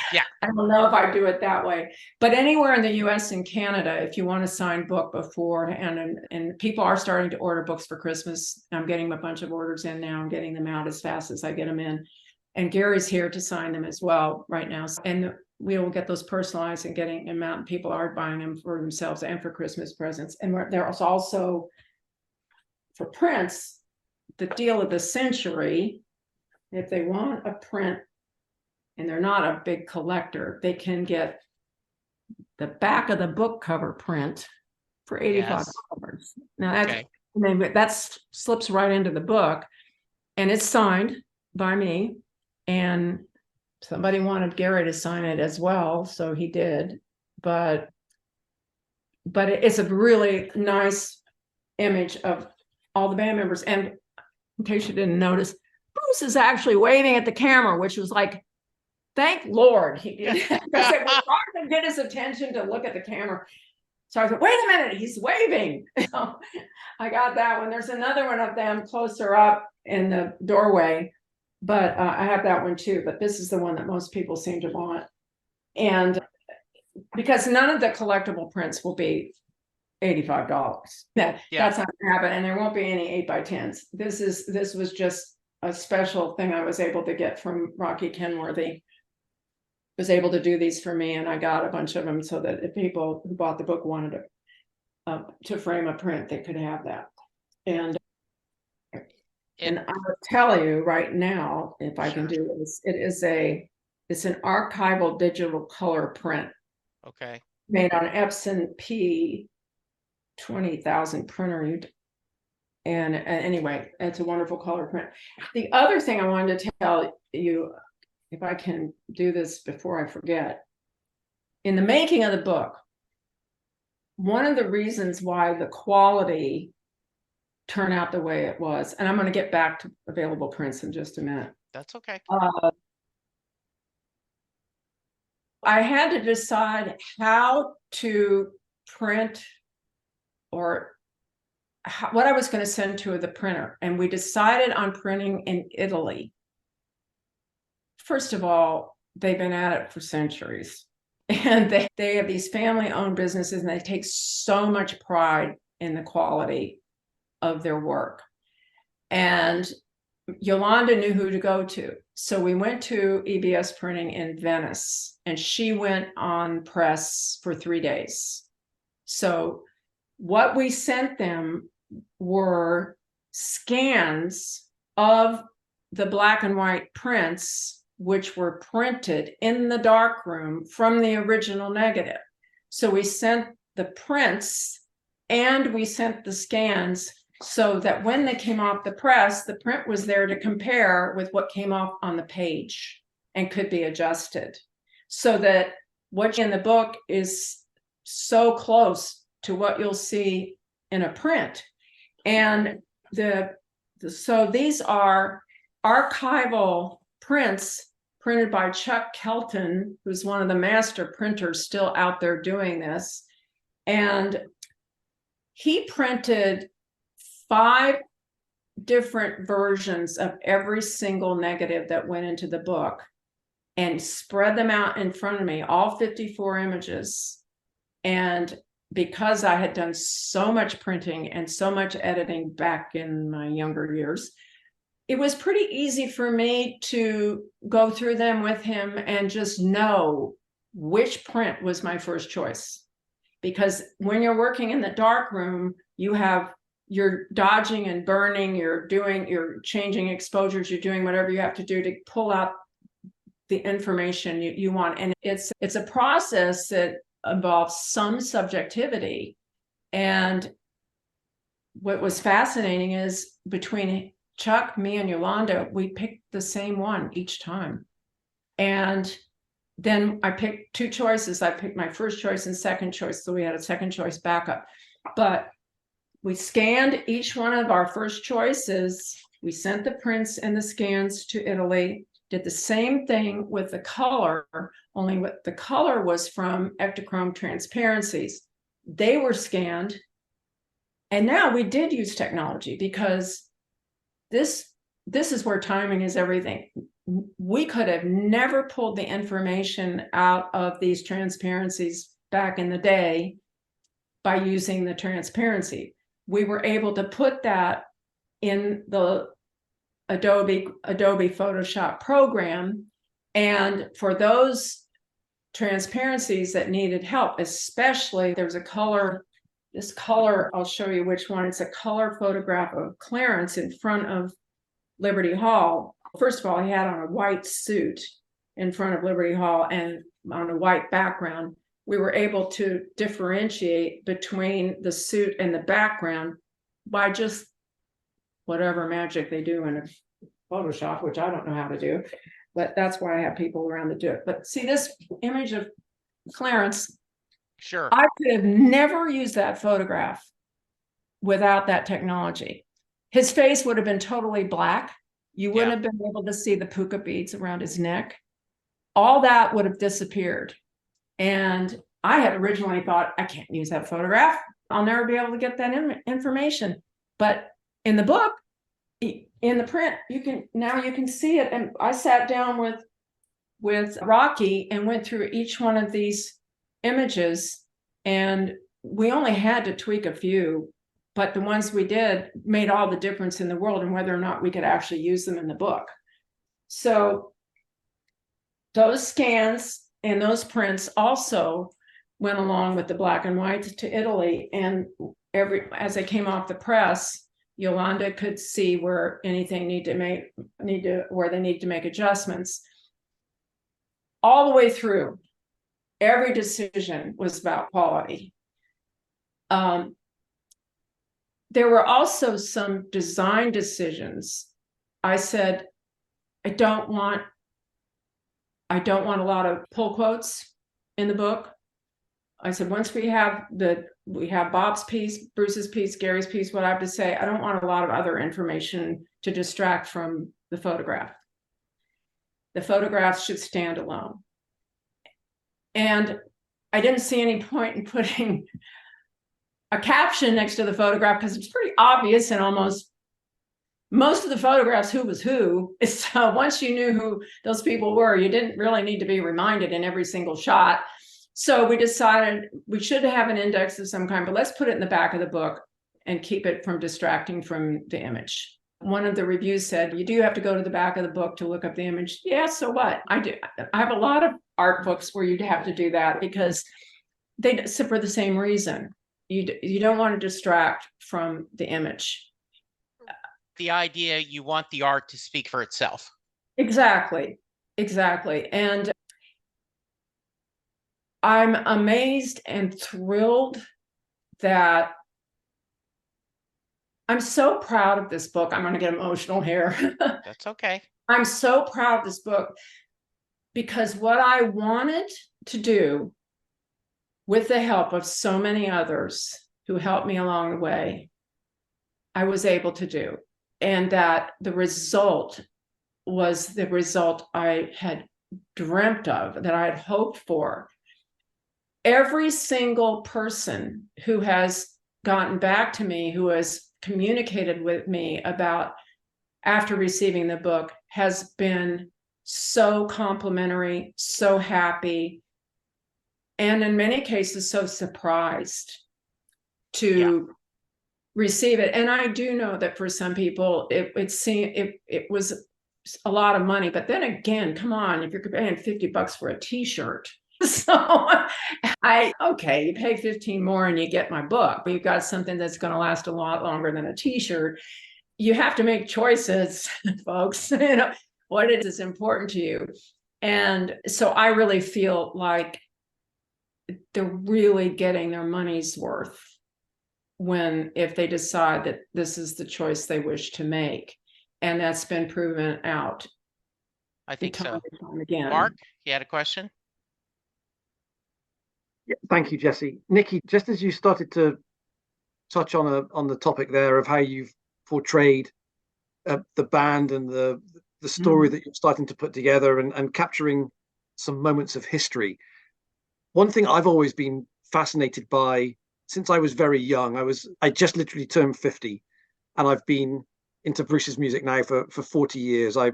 I don't know if I do it that way. But anywhere in the US and Canada, if you want a signed book beforehand, and people are starting to order books for Christmas. I'm getting a bunch of orders in now. I'm getting them out as fast as I get them in. And Gary's here to sign them as well right now. And we will get those personalized and getting them out. And people are buying them for themselves and for Christmas presents. And there's also, for prints, the deal of the century. If they want a print and they're not a big collector, they can get the back of the book cover print for $85. Yes. Now Okay. that slips right into the book, and it's signed by me. And somebody wanted Gary to sign it as well, so he did. But it's a really nice image of all the band members. And in case you didn't notice, Bruce is actually waving at the camera, which was like, thank Lord he did. Because it was hard to get his attention to look at the camera. So I said, wait a minute, he's waving. So I got that one. There's another one of them closer up in the doorway, but I have that one too. But this is the one that most people seem to want. And because none of the collectible prints will be $85. That's not gonna happen. And there won't be any 8x10s. This was just a special thing I was able to get from Rocky Kenworthy. Was able to do these for me, and I got a bunch of them so that if people who bought the book wanted to frame a print, they could have that. And I will tell you right now, if I can do this, it's an archival digital color print. Okay. Made on Epson P 20,000 printer. And anyway, it's a wonderful color print. The other thing I wanted to tell you, if I can do this before I forget, in the making of the book, one of the reasons why the quality turned out the way it was, and I'm going to get back to available prints in just a minute. That's okay. I had to decide how to print or what I was going to send to the printer. And we decided on printing in Italy. First of all, they've been at it for centuries, and they have these family-owned businesses, and they take so much pride in the quality of their work. And Yolanda knew who to go to. So we went to EBS Printing in Venice, and she went on press for 3 days. So what we sent them were scans of the black and white prints, which were printed in the darkroom from the original negative. So we sent the prints and we sent the scans so that when they came off the press, the print was there to compare with what came off on the page and could be adjusted. So that what's in the book is so close to what you'll see in a print. And so these are archival prints printed by Chuck Kelton, who's one of the master printers still out there doing this. And he printed 5 different versions of every single negative that went into the book and spread them out in front of me, all 54 images. And because I had done so much printing and so much editing back in my younger years, it was pretty easy for me to go through them with him and just know which print was my first choice. Because when you're working in the dark room, you're dodging and burning, you're changing exposures, you're doing whatever you have to do to pull out the information you want. And it's a process that involves some subjectivity. And what was fascinating is between Chuck, me, and Yolanda, we picked the same one each time. And then I picked 2 choices. I picked my first choice and second choice, so we had a second choice backup. But we scanned each one of our first choices. We sent the prints and the scans to Italy, did the same thing with the color, only what the color was from Ektachrome Transparencies. They were scanned. And now we did use technology, because this is where timing is everything. We could have never pulled the information out of these transparencies back in the day by using the transparency. We were able to put that in the Adobe Photoshop program. And for those transparencies that needed help, especially there was a color, this color, I'll show you which one. It's a color photograph of Clarence in front of Liberty Hall. First of all, he had on a white suit in front of Liberty Hall and on a white background. We were able to differentiate between the suit and the background by just whatever magic they do in a Photoshop, which I don't know how to do, but that's why I have people around to do it. But see this image of Clarence? Sure. I could have never used that photograph without that technology. His face would have been totally black. You wouldn't have been able to see the puka beads around his neck. All that would have disappeared. And I had originally thought, I can't use that photograph. I'll never be able to get that information. But in the book, in the print, you can see it. And I sat down with Rocky and went through each one of these images, and we only had to tweak a few, but the ones we did made all the difference in the world and whether or not we could actually use them in the book. So those scans and those prints also went along with the black and white to Italy, and as they came off the press, Yolanda could see where anything where they need to make adjustments. All the way through, every decision was about quality. There were also some design decisions. I said, I don't want a lot of pull quotes in the book. I said, once we have Bob's piece, Bruce's piece, Gary's piece, what I have to say, I don't want a lot of other information to distract from the photograph. The photographs should stand alone. And I didn't see any point in putting a caption next to the photograph because it's pretty obvious in almost most of the photographs who was who. So once you knew who those people were, you didn't really need to be reminded in every single shot. So we decided we should have an index of some kind, but let's put it in the back of the book and keep it from distracting from the image. One of the reviews said, you do have to go to the back of the book to look up the image. Yeah, so what? I do. I have a lot of art books where you'd have to do that because for the same reason. You don't want to distract from the image. The idea, you want the art to speak for itself. Exactly. And I'm amazed and thrilled that I'm so proud of this book. I'm going to get emotional here. That's okay. I'm so proud of this book because what I wanted to do, with the help of so many others who helped me along the way, I was able to do. And that the result was the result I had dreamt of, that I had hoped for. Every single person who has gotten back to me, who has communicated with me about after receiving the book, has been so complimentary, so happy, and in many cases so surprised to receive it. And I do know that for some people it was a lot of money, but then again, come on, if you're paying $50 for a t-shirt, so you pay 15 more and you get my book, but you've got something that's going to last a lot longer than a t-shirt. You have to make choices, folks. What is important to you. And so I really feel like they're really getting their money's worth if they decide that this is the choice they wish to make. And that's been proven out. I think so. Time and time again. Mark, you had a question? Yeah, thank you, Jesse. Nicki, just as you started to touch on the topic there of how you've portrayed the band and the story that you're starting to put together and capturing some moments of history. One thing I've always been fascinated by since I was very young, I just literally turned 50, and I've been into Bruce's music now for 40 years. I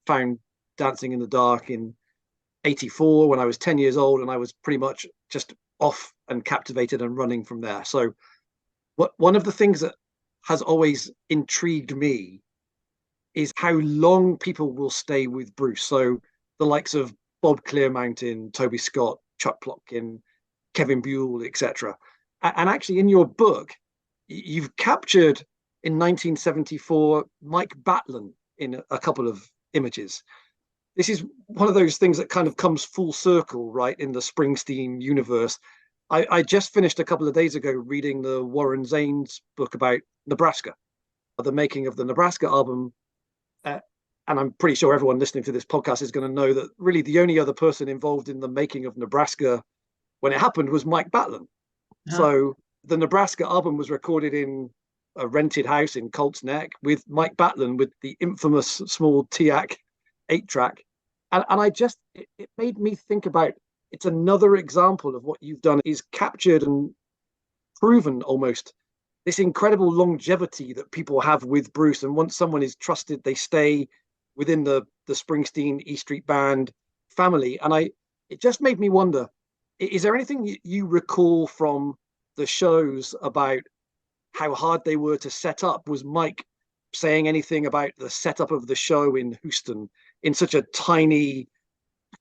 found Dancing in the Dark in 84 when I was 10 years old, and I was pretty much just off and captivated and running from there. So one of the things that has always intrigued me is how long people will stay with Bruce. So the likes of Bob Clearmountain, Toby Scott, Chuck Plotkin, Kevin Buell, etc. And actually in your book, you've captured in 1974 Mike Batlin in a couple of images. This is one of those things that kind of comes full circle, right, in the Springsteen universe. I just finished a couple of days ago reading the Warren Zanes book about Nebraska, the making of the Nebraska album. And I'm pretty sure everyone listening to this podcast is going to know that really the only other person involved in the making of Nebraska when it happened was Mike Batlin. So the Nebraska album was recorded in a rented house in Colts Neck with Mike Batlin with the infamous small TIAC 8-track. And I just, it made me think about, it's another example of what you've done is captured and proven almost this incredible longevity that people have with Bruce. And once someone is trusted, they stay within the Springsteen E Street Band family. And it just made me wonder, is there anything you recall from the shows about how hard they were to set up? Was Mike saying anything about the setup of the show in Houston in such a tiny,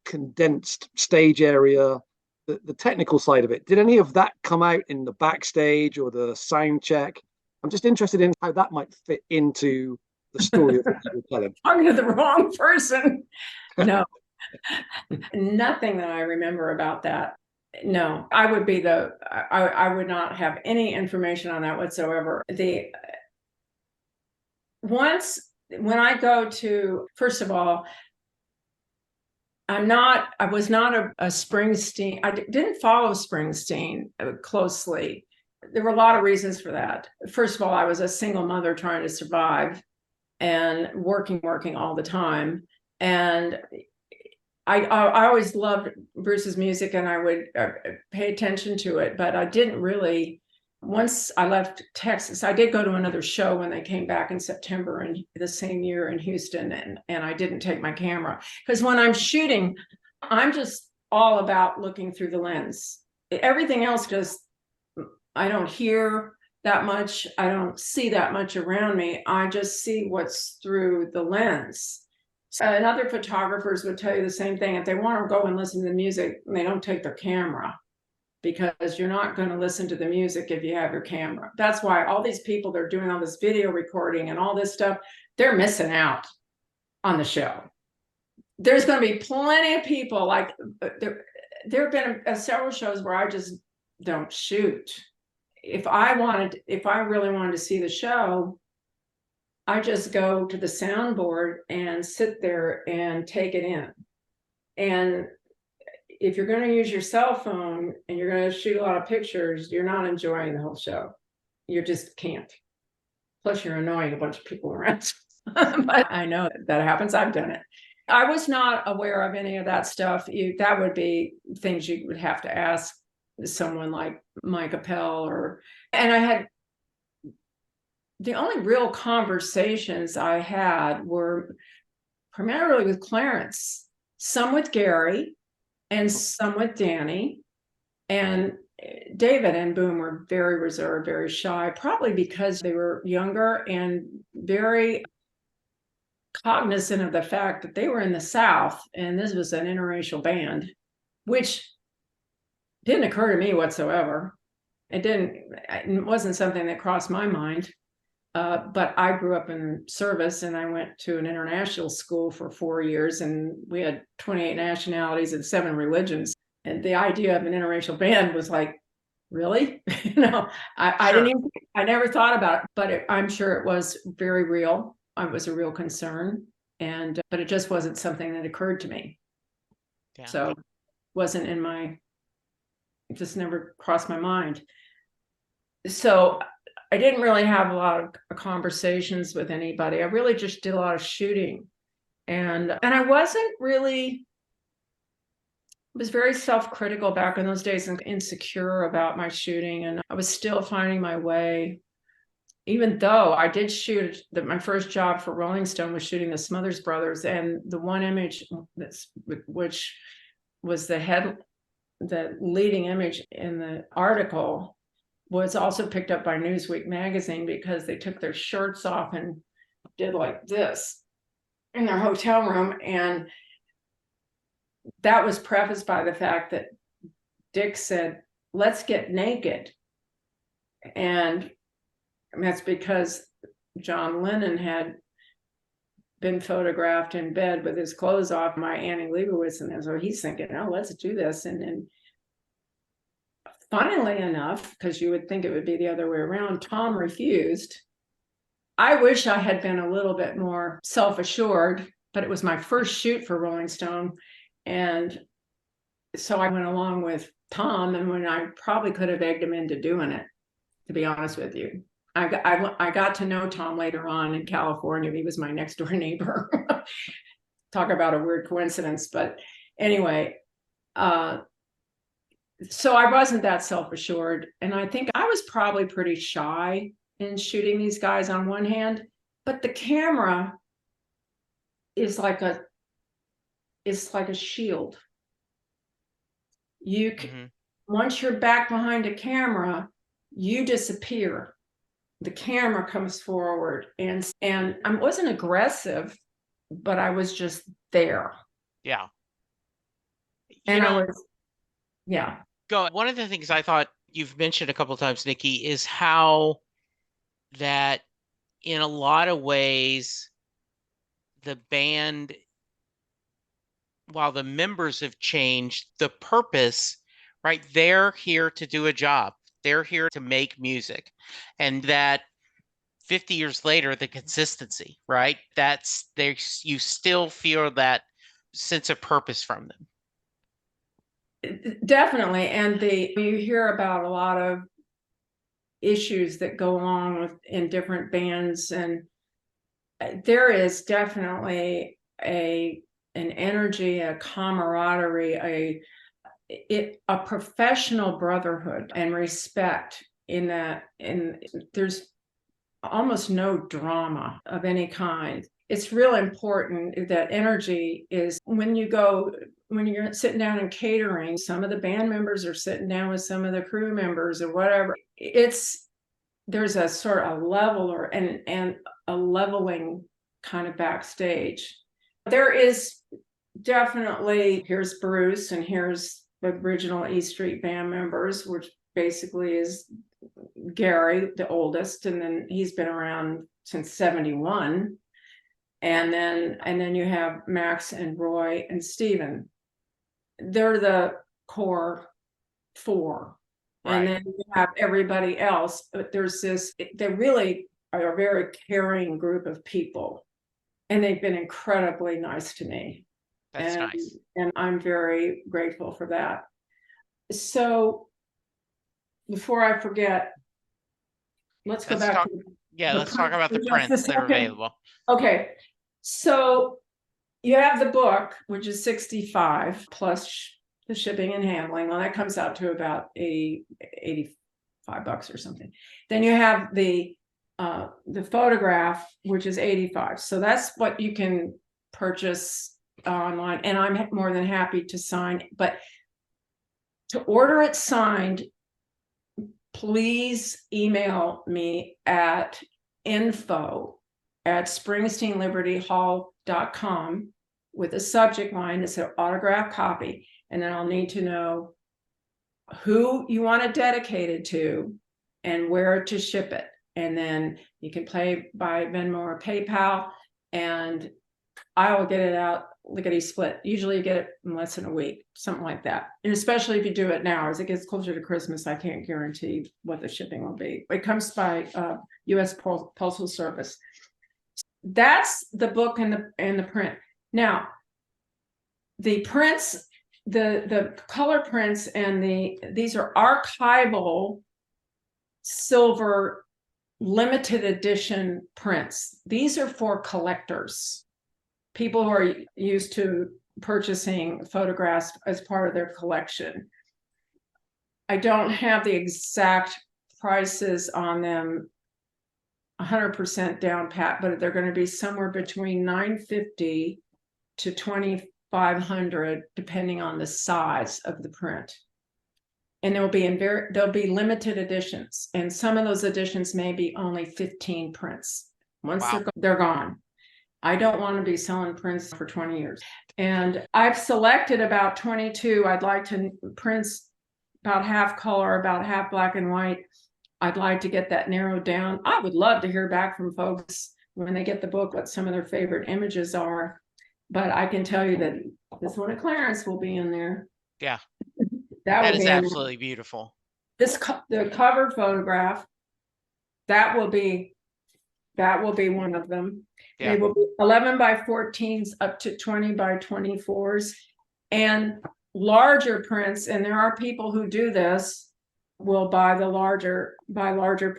condensed stage area? The technical side of it, did any of that come out in the backstage or the sound check? I'm just interested in how that might fit into the story of what you were telling. Talking to the wrong person. No, nothing that I remember about that. No, I would not have any information on that whatsoever. When I go to, first of all, I was not a Springsteen. I didn't follow Springsteen closely. There were a lot of reasons for that. First of all, I was a single mother trying to survive and working all the time. And I always loved Bruce's music, and I would pay attention to it, but I didn't really. Once I left Texas, I did go to another show when they came back in September in the same year in Houston, and I didn't take my camera because when I'm shooting, I'm just all about looking through the lens. Everything else I don't hear that much. I don't see that much around me. I just see what's through the lens. And other photographers would tell you the same thing. If they want to go and listen to the music, they don't take their camera, because you're not going to listen to the music if you have your camera. That's why all these people, they're doing all this video recording and all this stuff, they're missing out on the show. There's going to be plenty of people, like there have been several shows where I just don't shoot. If I really wanted to see the show, I just go to the soundboard and sit there and take it in. And if you're going to use your cell phone and you're going to shoot a lot of pictures, you're not enjoying the whole show. You just can't. Plus, you're annoying a bunch of people around. But I know that happens. I've done it. I was not aware of any of that stuff. That would be things you would have to ask someone like Mike Appel and I had. The only real conversations I had were primarily with Clarence, some with Gary, and some with Danny. And David and Boom were very reserved, very shy, probably because they were younger and very cognizant of the fact that they were in the South and this was an interracial band, which didn't occur to me whatsoever. It wasn't something that crossed my mind. But I grew up in service, and I went to an international school for 4 years, and we had 28 nationalities and 7 religions. And the idea of an interracial band was like, really? I didn't even, I never thought about it, but I'm sure it was very real. It was a real concern, but it just wasn't something that occurred to me. Yeah. So it just never crossed my mind. So I didn't really have a lot of conversations with anybody. I really just did a lot of shooting. And I wasn't really, was very self-critical back in those days and insecure about my shooting. And I was still finding my way, even though I did shoot my first job for Rolling Stone was shooting the Smothers Brothers. And the one image which was the leading image in the article was also picked up by Newsweek magazine because they took their shirts off and did like this in their hotel room. And that was prefaced by the fact that Dick said, let's get naked. And that's because John Lennon had been photographed in bed with his clothes off by Annie Leibovitz. And so he's thinking, oh, let's do this. And funnily enough, because you would think it would be the other way around, Tom refused. I wish I had been a little bit more self-assured, but it was my first shoot for Rolling Stone. And so I went along with Tom, and when I probably could have egged him into doing it. to be honest with you. I got to know Tom later on in California. He was my next door neighbor. Talk about a weird coincidence. But anyway, so I wasn't that self-assured. And I think I was probably pretty shy in shooting these guys on one hand, but the camera is like a shield. You can, once you're back behind a camera, you disappear. The camera comes forward, and I wasn't aggressive, but I was just there. Yeah. And I was, yeah. Go. One of the things I thought you've mentioned a couple of times, Nicki, is how that in a lot of ways, the band, while the members have changed, the purpose, right? They're here to do a job. They're here to make music. And that 50 years later, the consistency, right? That's there, you still feel that sense of purpose from them. Definitely. And you hear about a lot of issues that go on in different bands, and there is definitely an energy, a camaraderie, a professional brotherhood and respect in that, and there's almost no drama of any kind. It's real important that energy is when you're sitting down and catering, some of the band members are sitting down with some of the crew members or whatever. There's a sort of level and a leveling kind of backstage. There is definitely, here's Bruce and here's the original E Street Band members, which basically is Gary, the oldest, and then he's been around since 71. And then you have Max and Roy and Steven. They're the core four. Right. And then you have everybody else, but they really are a very caring group of people. And they've been incredibly nice to me. That's nice. And I'm very grateful for that. So before I forget, let's go back to let's talk about the prints that are available. Okay. So you have the book, which is $65 plus the shipping and handling. Well, that comes out to about $85 or something. Then you have the photograph, which is $85. So that's what you can purchase online, and I'm more than happy to sign. But to order it signed, please email me at info@springsteenlibertyhall.com with a subject line that says autograph copy, and then I'll need to know who you want it dedicated to and where to ship it. And then you can pay by Venmo or PayPal, and I will get it out lickety split. Usually you get it in less than a week, something like that. And especially if you do it now, as it gets closer to Christmas, I can't guarantee what the shipping will be. It comes by U.S. Postal Service. That's the book and the print. Now, the prints, the color prints, and these are archival silver limited edition prints. These are for collectors, people who are used to purchasing photographs as part of their collection. I don't have the exact prices on them 100% down pat, but they're going to be somewhere between $950 to $2,500 depending on the size of the print. And they'll be limited editions, and some of those editions may be only 15 prints. Once they're gone. I don't want to be selling prints for 20 years. And I've selected about 22. I'd like to prints about half color, about half black and white. I'd like to get that narrowed down. I would love to hear back from folks when they get the book what some of their favorite images are. But I can tell you that this one at Clarence will be in there. Yeah. That is absolutely beautiful. The cover photograph, that will be one of them. Yeah. They will be 11 by 14s up to 20 by 24s and larger prints. And there are people who do this. will buy larger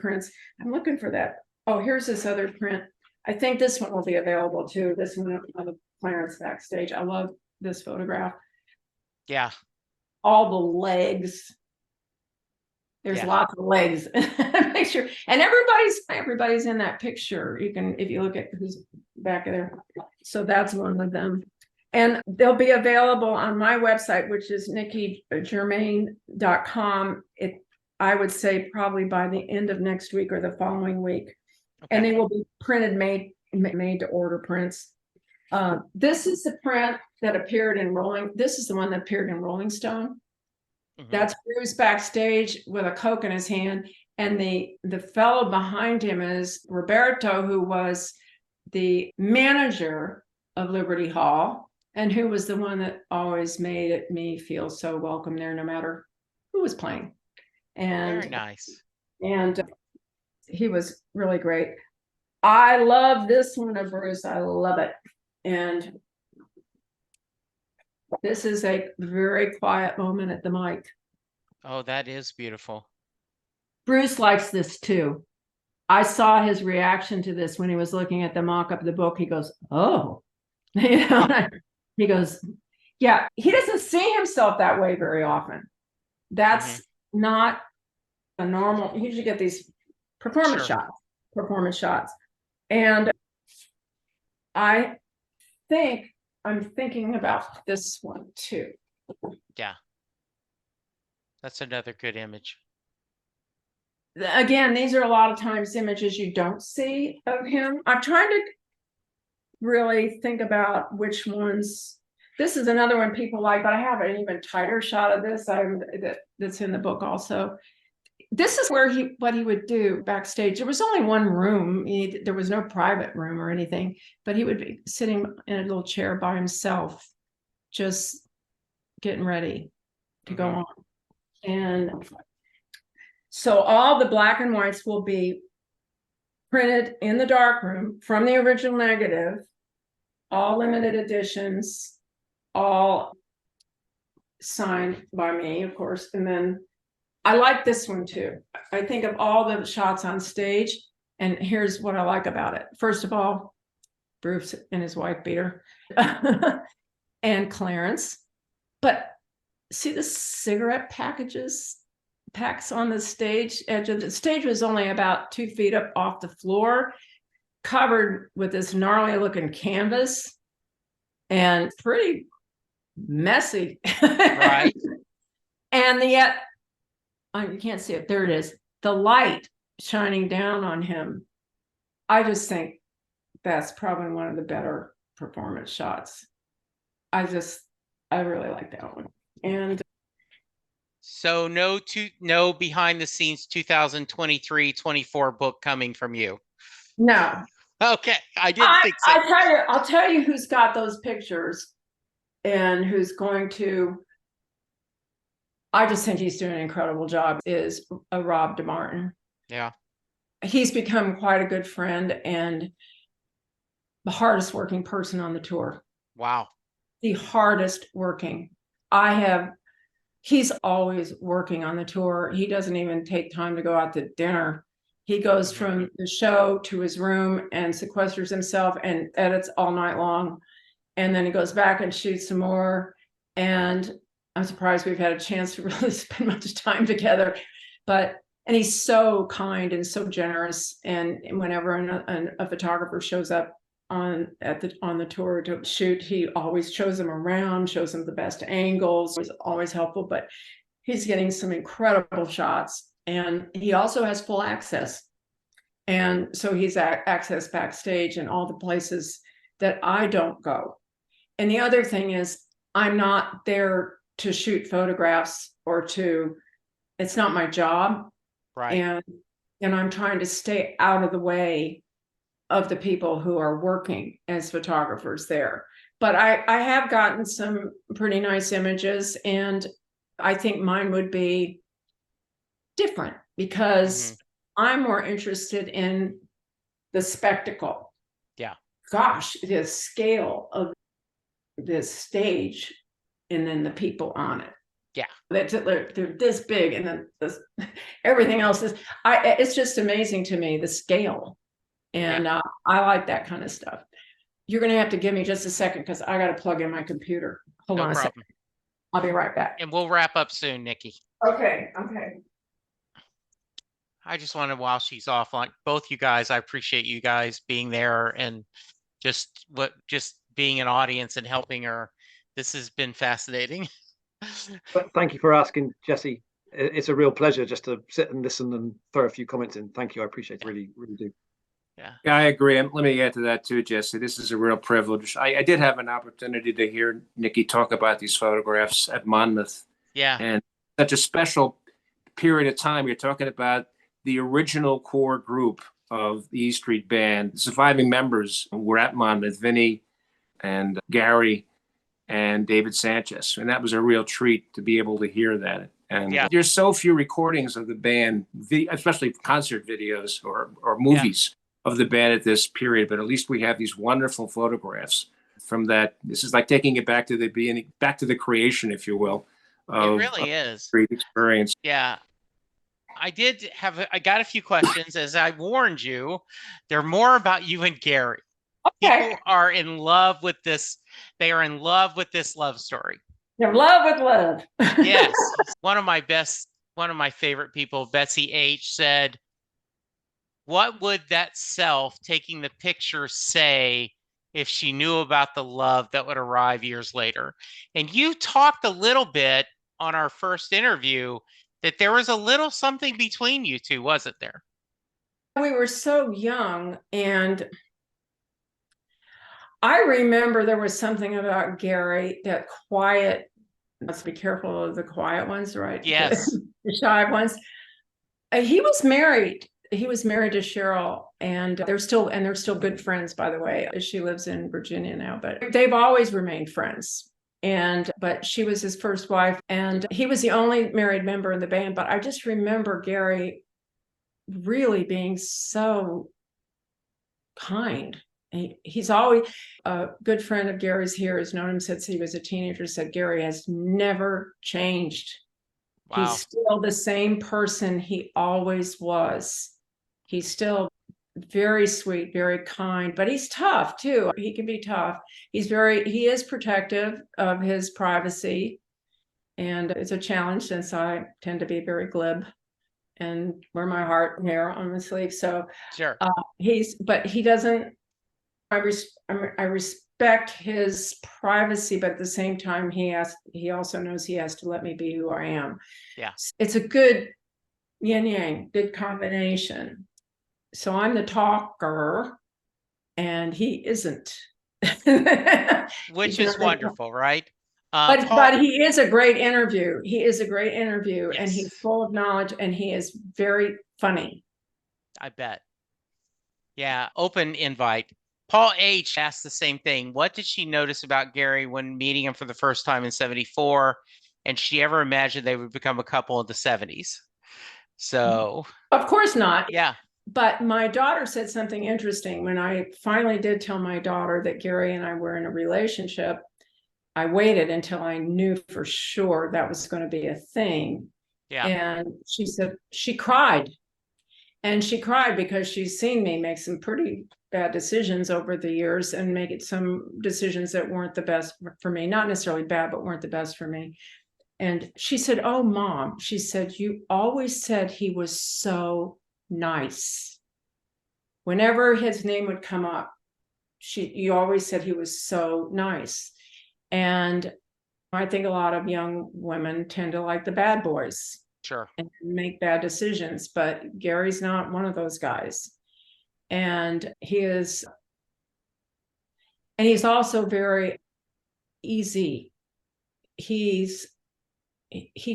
prints. I'm looking for that. Oh, here's this other print. I think this one will be available too. This one of Clarence backstage. I love this photograph. Yeah. All the legs. There's Yeah. lots of legs in that picture, and everybody's in that picture. You can, if you look at who's back there. So that's one of them. And they'll be available on my website, which is nickigermaine.com. I would say probably by the end of next week or the following week. Okay. And they will be printed, made to order prints. This is the print that appeared in this is the one that appeared in Rolling Stone. Mhm. That's Bruce backstage with a Coke in his hand. And the fellow behind him is Roberto, who was the manager of Liberty Hall and who was the one that always made me feel so welcome there, no matter who was playing. And Very nice. And he was really great. I love this one of Bruce. I love it. And this is a very quiet moment at the mic. Oh, that is beautiful. Bruce likes this too. I saw his reaction to this when he was looking at the mock-up of the book. He goes, oh, you know, he goes, yeah, he doesn't see himself that way very often. That's not a normal, you usually get these performance shots. And I'm thinking about this one too. Yeah. That's another good image. Again, these are a lot of times images you don't see of him. I'm trying to really think about which ones. This is another one people like, but I have an even tighter shot of this. That's in the book also. This is where what he would do backstage. There was only one room. There was no private room or anything, but he would be sitting in a little chair by himself, just getting ready to go on. And so all the black and whites will be printed in the darkroom from the original negative, all limited editions, all signed by me, of course. And then I like this one too. I think of all the shots on stage, and here's what I like about it. First of all, Bruce and his wife beater and Clarence. But see the cigarette packs on the stage edge of the stage was only about 2 feet up off the floor, covered with this gnarly looking canvas and pretty messy. Right. And yet, you can't see it. There it is. The light shining down on him. I just think that's probably one of the better performance shots. I really like that one. And so no behind the scenes 2023-24 book coming from you. no. Okay. I didn't think so. I'll tell you who's got those pictures and who's going to. I just think he's doing an incredible job, is Rob DeMartin. Yeah. He's become quite a good friend and the hardest working person on the tour. Wow. The hardest working. He's always working on the tour. He doesn't even take time to go out to dinner. He goes from the show to his room and sequesters himself and edits all night long. And then he goes back and shoots some more. And I'm surprised we've had a chance to really spend much time together. And he's so kind and so generous. And whenever a photographer shows up on the tour to shoot, he always shows them around, shows them the best angles. He's always helpful, but he's getting some incredible shots. And he also has full access. And so he's access backstage and all the places that I don't go. And the other thing is, I'm not there to shoot photographs it's not my job. Right. And I'm trying to stay out of the way of the people who are working as photographers there. But I have gotten some pretty nice images, and I think mine would be different because I'm more interested in the spectacle. Yeah. Gosh, the scale of this stage and then the people on it. Yeah. They're this big, and then this, everything else is. It's just amazing to me, the scale, and I like that kind of stuff. You're going to have to give me just a second because I got to plug in my computer. Hold on a second. I'll be right back. And we'll wrap up soon, Nicki. Okay. I just wanted, while she's off, like both you guys, I appreciate you guys being there and just being an audience and helping her. This has been fascinating. But thank you for asking, Jesse. It's a real pleasure just to sit and listen and throw a few comments in. Thank you. I appreciate it. Really, really do. Yeah, I agree. And let me add to that too, Jesse. This is a real privilege. I did have an opportunity to hear Nicki talk about these photographs at Monmouth. Yeah. And such a special period of time. You're talking about the original core group of the E Street Band. The surviving members were at Monmouth, Vinny and Gary and David Sanchez. And that was a real treat to be able to hear that. And there's so few recordings of the band, especially concert videos or movies of the band at this period. But at least we have these wonderful photographs from that. This is like taking it back to the beginning, back to the creation, if you will. It really is. Great experience. Yeah. I got a few questions. As I warned you, they're more about you and Gary. Okay. People are in love with this. They are in love with this love story. They're in love with love. Yes. One of my favorite people, Betsy H, said, what would that self taking the picture say if she knew about the love that would arrive years later? And you talked a little bit on our first interview that there was a little something between you two, wasn't there? We were so young, and I remember there was something about Gary, that quiet, let's be careful of the quiet ones, right? Yes. The shy ones. He was married. He was married to Cheryl, and they're still good friends, by the way. She lives in Virginia now, but they've always remained friends. But she was his first wife, and he was the only married member in the band. But I just remember Gary really being so kind. He's always a good friend of Gary's here, has known him since he was a teenager, said Gary has never changed. Wow. He's still the same person he always was. He's still very sweet, very kind, but he's tough too. He can be tough. He is protective of his privacy, and it's a challenge since I tend to be very glib and wear my heart hair on my sleeve. So sure. But he doesn't, I respect his privacy, but at the same time, he also knows he has to let me be who I am. Yeah. It's a good yin yang, good combination. So I'm the talker and he isn't. Which is wonderful, right? But he is a great interview. He is a great interview, yes. And he's full of knowledge, and he is very funny. I bet. Yeah, open invite. Paul H asked the same thing. What did she notice about Gary when meeting him for the first time in '74? And she ever imagined they would become a couple in the '70s? So, of course not. Yeah. But my daughter said something interesting. When I finally did tell my daughter that Gary and I were in a relationship, I waited until I knew for sure that was going to be a thing. Yeah. And she said she cried. And she cried because she's seen me make some pretty bad decisions over the years and make it some decisions that weren't the best for me. Not necessarily bad, but weren't the best for me. And she said, "Oh, Mom," she said, "you always said he was so nice. Whenever his name would come up, you always said he was so nice." And I think a lot of young women tend to like the bad boys. Sure. And make bad decisions, but Gary's not one of those guys. And he's also very easy. He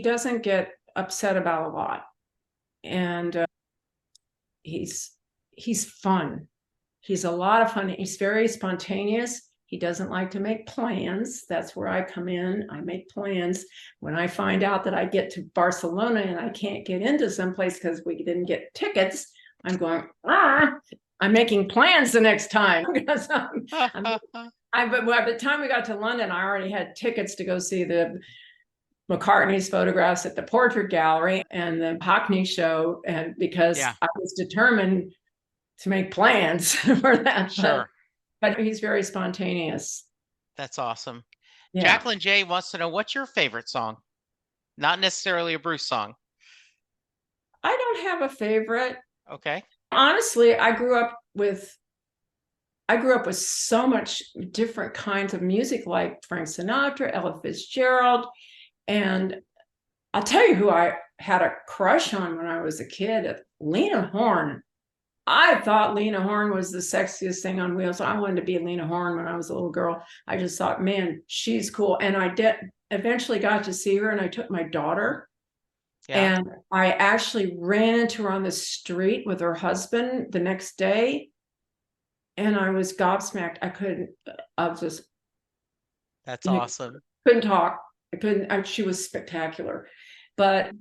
doesn't get upset about a lot. And he's fun. He's a lot of fun. He's very spontaneous. He doesn't like to make plans. That's where I come in. I make plans. When I find out that I get to Barcelona and I can't get into someplace because we didn't get tickets, I'm going, I'm making plans the next time. Because but by the time we got to London, I already had tickets to go see the McCartney's photographs at the portrait gallery and the Hockney show, and because Yeah. I was determined to make plans for that. Sure. But he's very spontaneous. That's awesome. Yeah. Jacqueline J wants to know, what's your favorite song? Not necessarily a Bruce song. I don't have a favorite. Okay. Honestly, I grew up with so much different kinds of music, like Frank Sinatra, Ella Fitzgerald. And I'll tell you who I had a crush on when I was a kid, Lena Horne. I thought Lena Horne was the sexiest thing on wheels. I wanted to be Lena Horne when I was a little girl. I just thought, man, she's cool. And I eventually got to see her, and I took my daughter. Yeah. And I actually ran into her on the street with her husband the next day. And I was gobsmacked. That's awesome. Couldn't talk. She was spectacular. But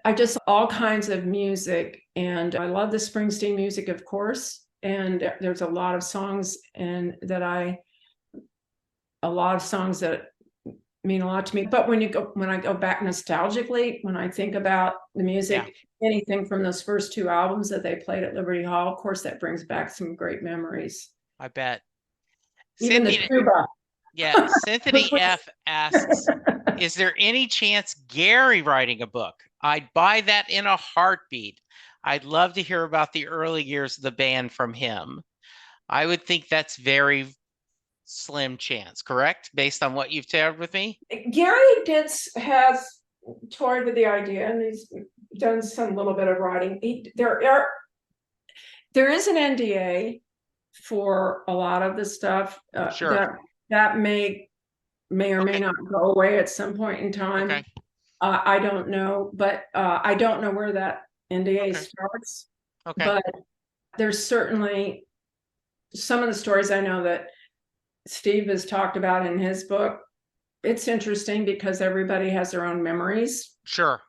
I just, all kinds of music. And I love the Springsteen music, of course. And there's a lot of songs that mean a lot to me. But when I go back nostalgically, when I think about the music, anything from those first 2 albums that they played at Liberty Hall, of course, that brings back some great memories. I bet. Even the tuba. Yeah, Cynthia F asks, is there any chance Gary writing a book? I'd buy that in a heartbeat. I'd love to hear about the early years of the band from him. I would think that's very slim chance, correct? Based on what you've shared with me? Gary has toyed with the idea, and he's done some little bit of writing. There is an NDA for a lot of the stuff. Sure. That may or may not go away at some point in time. Okay. I don't know, but I don't know where that NDA starts. Okay. But there's certainly some of the stories I know that Steve has talked about in his book. It's interesting because everybody has their own memories. Sure.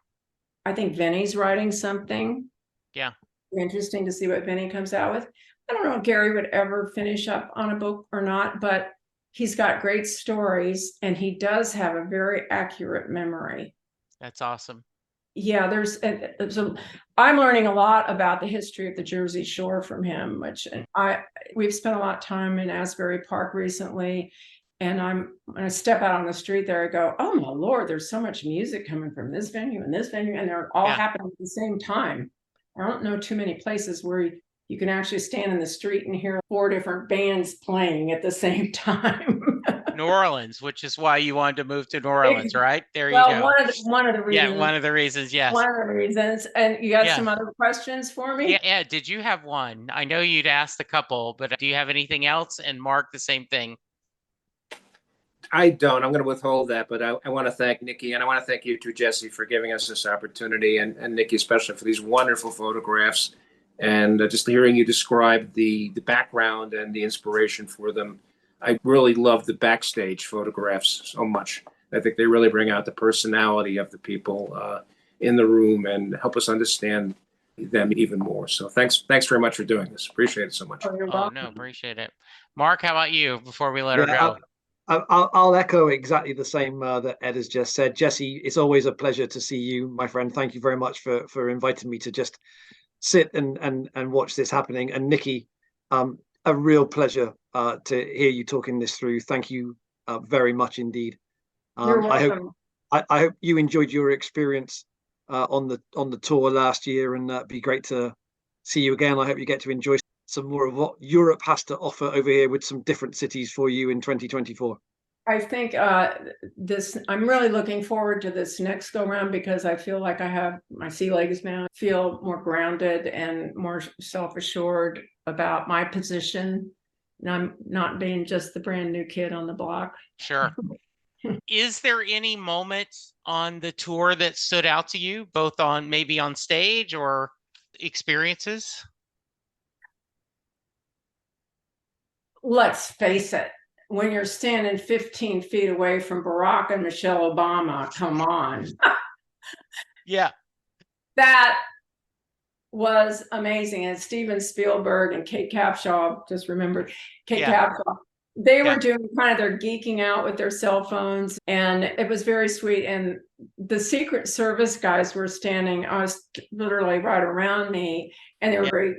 I think Vinny's writing something. Yeah. Interesting to see what Vinny comes out with. I don't know if Gary would ever finish up on a book or not, but he's got great stories, and he does have a very accurate memory. That's awesome. Yeah, I'm learning a lot about the history of the Jersey Shore from him, we've spent a lot of time in Asbury Park recently, and when I step out on the street there, I go, oh my Lord, there's so much music coming from this venue and this venue, and they're all happening at the same time. I don't know too many places where you can actually stand in the street and hear 4 different bands playing at the same time. New Orleans, which is why you wanted to move to New Orleans, right? There you go. One of the reasons. Yeah, one of the reasons, yes. One of the reasons. And you got some other questions for me? Yeah, did you have one? I know you'd asked a couple, but do you have anything else? And Mark, the same thing. I don't. I'm going to withhold that, but I want to thank Nicki, and I want to thank you too, Jesse, for giving us this opportunity, and Nicki especially for these wonderful photographs, and just hearing you describe the background and the inspiration for them. I really love the backstage photographs so much. I think they really bring out the personality of the people in the room and help us understand them even more. So thanks very much for doing this. Appreciate it so much. Oh, no, appreciate it. Mark, how about you before we let her go? I'll echo exactly the same that Ed has just said. Jesse, it's always a pleasure to see you, my friend. Thank you very much for inviting me to just sit and watch this happening. And Nicki, a real pleasure to hear you talking this through. Thank you very much indeed. You're welcome. I hope you enjoyed your experience on the tour last year, and be great to see you again. I hope you get to enjoy some more of what Europe has to offer over here with some different cities for you in 2024. I think I'm really looking forward to this next go round, because I feel like I have my sea legs now, feel more grounded and more self-assured about my position. And I'm not being just the brand new kid on the block. Sure. Is there any moment on the tour that stood out to you, both maybe on stage or experiences? Let's face it, when you're standing 15 feet away from Barack and Michelle Obama, come on. Yeah. That was amazing. And Steven Spielberg and Kate Capshaw, just remembered Kate Capshaw. they Yeah. were doing kind of their geeking out with their cell phones, and it was very sweet. And the Secret Service guys were standing, I was literally right around me, and they were very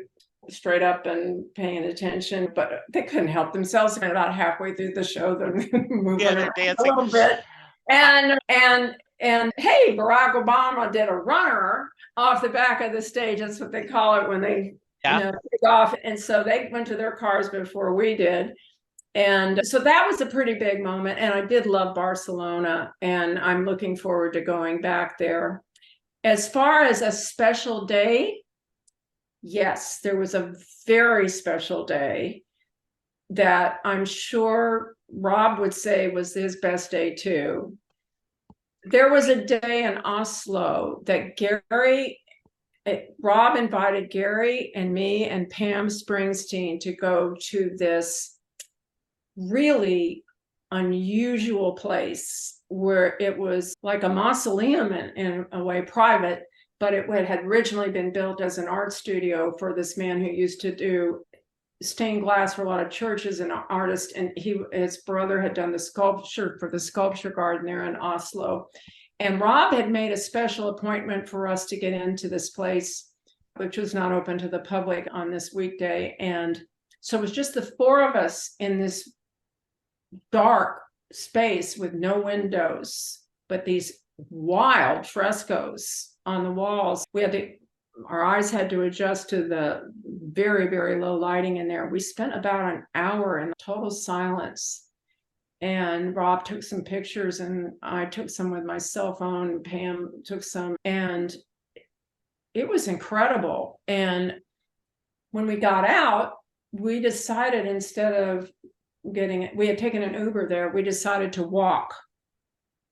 straight up and paying attention, but they couldn't help themselves. And about halfway through the show, they're moving they're around dancing a little bit. And hey, Barack Obama did a runner off the back of the stage. That's what they call it when they take off. And so they went to their cars before we did. And so that was a pretty big moment. And I did love Barcelona, and I'm looking forward to going back there. As far as a special day, yes, there was a very special day that I'm sure Rob would say was his best day too. There was a day in Oslo that Rob invited Gary and me and Pam Springsteen to go to this really unusual place where it was like a mausoleum in a way, private, but it had originally been built as an art studio for this man who used to do stained glass for a lot of churches, and an artist, and his brother had done the sculpture for the sculpture garden there in Oslo. And Rob had made a special appointment for us to get into this place, which was not open to the public on this weekday. And so it was just the four of us in this dark space with no windows, but these wild frescoes on the walls. Our eyes had to adjust to the very, very low lighting in there. We spent about an hour in total silence. And Rob took some pictures, and I took some with my cell phone. Pam took some, and it was incredible. And when we got out, we decided, instead of we had taken an Uber there, we decided to walk.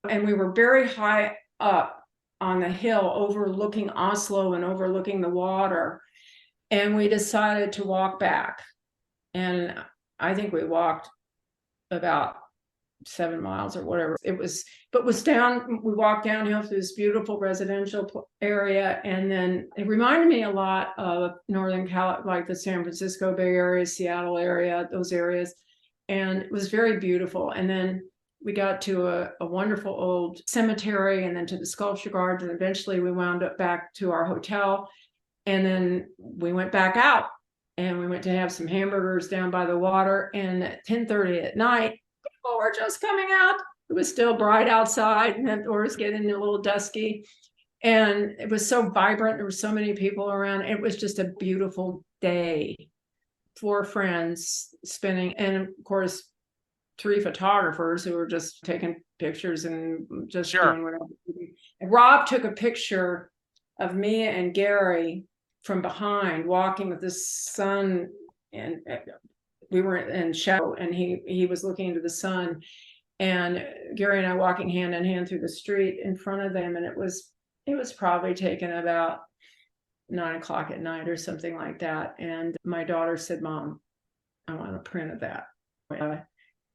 And we were very high up on the hill overlooking Oslo and overlooking the water. And we decided to walk back. And I think we walked about 7 miles or whatever it was, but we walked downhill through this beautiful residential area. And then it reminded me a lot of Northern California, like the San Francisco Bay Area, Seattle area, those areas. And it was very beautiful. And then we got to a wonderful old cemetery, and then to the sculpture garden. And eventually we wound up back to our hotel. And then we went back out, and we went to have some hamburgers down by the water. And at 10:30 at night, people were just coming out. It was still bright outside, and the doors getting a little dusky. And it was so vibrant. There were so many people around. It was just a beautiful day. 4 friends spending, and of course, 3 photographers who were just taking pictures and just doing whatever. And Rob took a picture of me and Gary from behind, walking with the sun, and we were in shadow, and he was looking into the sun, and Gary and I walking hand in hand through the street in front of them. And it was probably taken about 9 o'clock at night or something like that. And my daughter said, "Mom, I want a print of that."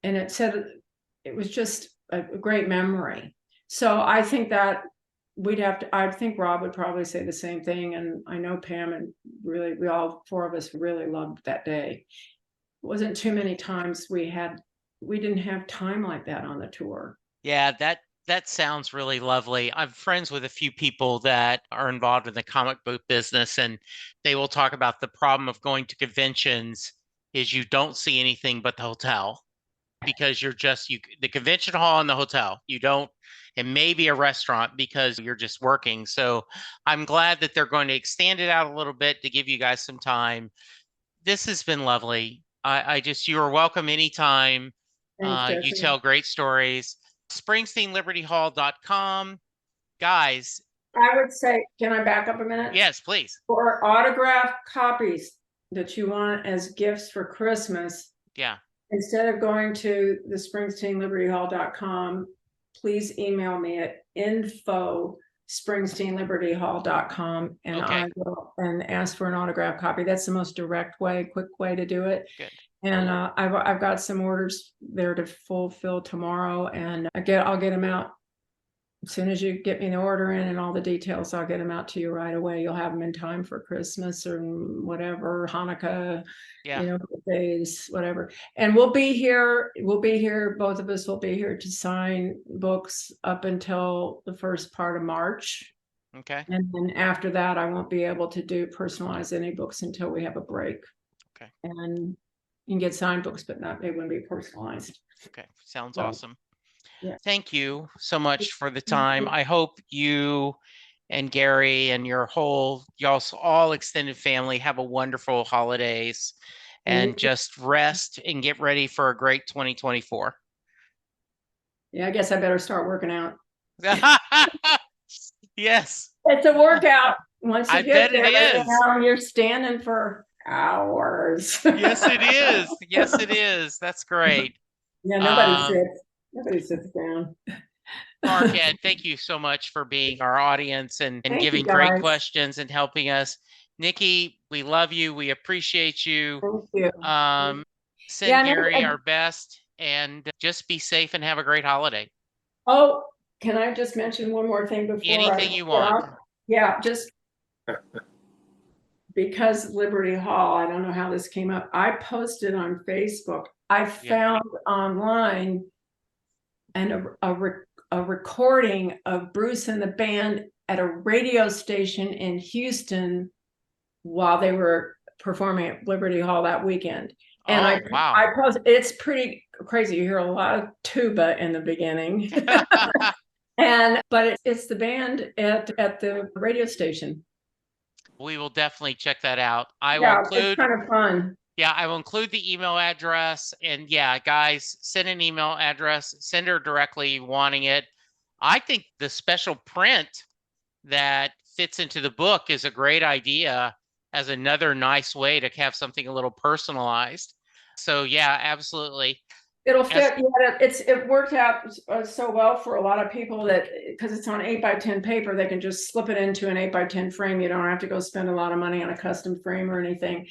And it said, it was just a great memory. So I think that I think Rob would probably say the same thing. And I know Pam, and really, we all 4 of us really loved that day. It wasn't too many times we didn't have time like that on the tour. Yeah, that sounds really lovely. I'm friends with a few people that are involved in the comic book business, and they will talk about the problem of going to conventions is you don't see anything but the hotel, because the convention hall and the hotel, you don't, and maybe a restaurant, because you're just working. So I'm glad that they're going to extend it out a little bit to give you guys some time. This has been lovely. You are welcome anytime. Thanks, You Jesse. tell great stories. SpringsteenLibertyHall.com. Guys. I would say, can I back up a minute? Yes, please. For autographed copies that you want as gifts for Christmas. Yeah. Instead of going to the SpringsteenLibertyHall.com, please email me at info@SpringsteenLibertyHall.com, and Okay. I will ask for an autographed copy. That's the most direct way, quick way to do it. Good. And I've got some orders there to fulfill tomorrow, and I'll get them out as soon as you get me the order in and all the details, I'll get them out to you right away. You'll have them in time for Christmas or whatever, Hanukkah, Yeah. you know, birthdays, whatever. And we'll be here. Both of us will be here to sign books up until the first part of March. Okay. And then after that, I won't be able to personalize any books until we have a break. Okay. And you can get signed books, but they wouldn't be personalized. Okay. Sounds So, awesome. yeah. Thank you so much for the time. I hope you and Gary and y'all all extended family have a wonderful holidays and just rest and get ready for a great 2024. Yeah, I guess I better start working out. Yes. It's a workout. Once you I get bet it there, is. you're standing for hours. Yes, it is. Yes, it is. That's great. Yeah, nobody sits down. Mark, Ed, thank you so much for being our audience and Thank you, giving great guys. questions and helping us. Nikki, we love you. We appreciate you. Thank you. Send Yeah, Gary our best and just be safe and have a great holiday. Oh, can I just mention one more thing before Anything you want. Yeah, just because Liberty Hall, I don't know how this came up. I posted on Facebook. I found online and a recording of Bruce and the band at a radio station in Houston while they were performing at Liberty Hall that weekend. And I posted, it's pretty crazy. You hear a lot of tuba in the beginning. But it's the band at the radio station. We will definitely check that out. I will Yeah, include, it's kind of fun. yeah, I will include the email address. And yeah, guys, send an email address, send her directly wanting it. I think the special print that fits into the book is a great idea as another nice way to have something a little personalized. So yeah, absolutely. It'll fit. Yeah, it worked out so well for a lot of people that because it's on 8x10 paper, they can just slip it into an 8x10 frame. You don't have to go spend a lot of money on a custom frame or anything.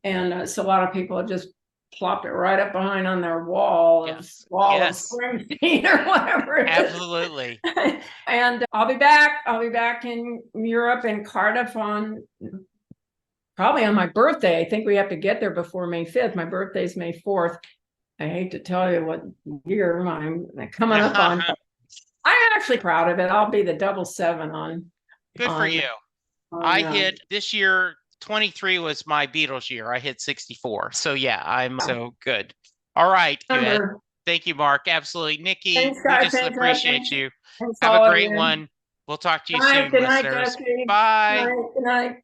And so a lot of people have just plopped it right up behind on their wall of Springsteen or whatever it is. Absolutely. And I'll be back in Europe in Cardiff probably on my birthday. I think we have to get there before May 5th. My birthday's May 4th. I hate to tell you what year I'm coming up on. I'm actually proud of it. I'll be the 7 on. Good for you. I hit this year. 23 was my Beatles year. I hit 64. So yeah, I'm so good. All right. Thank you, Mark. Absolutely. Nikki, we just appreciate you. Have a great one. We'll talk to you soon, listeners. Bye. Good night.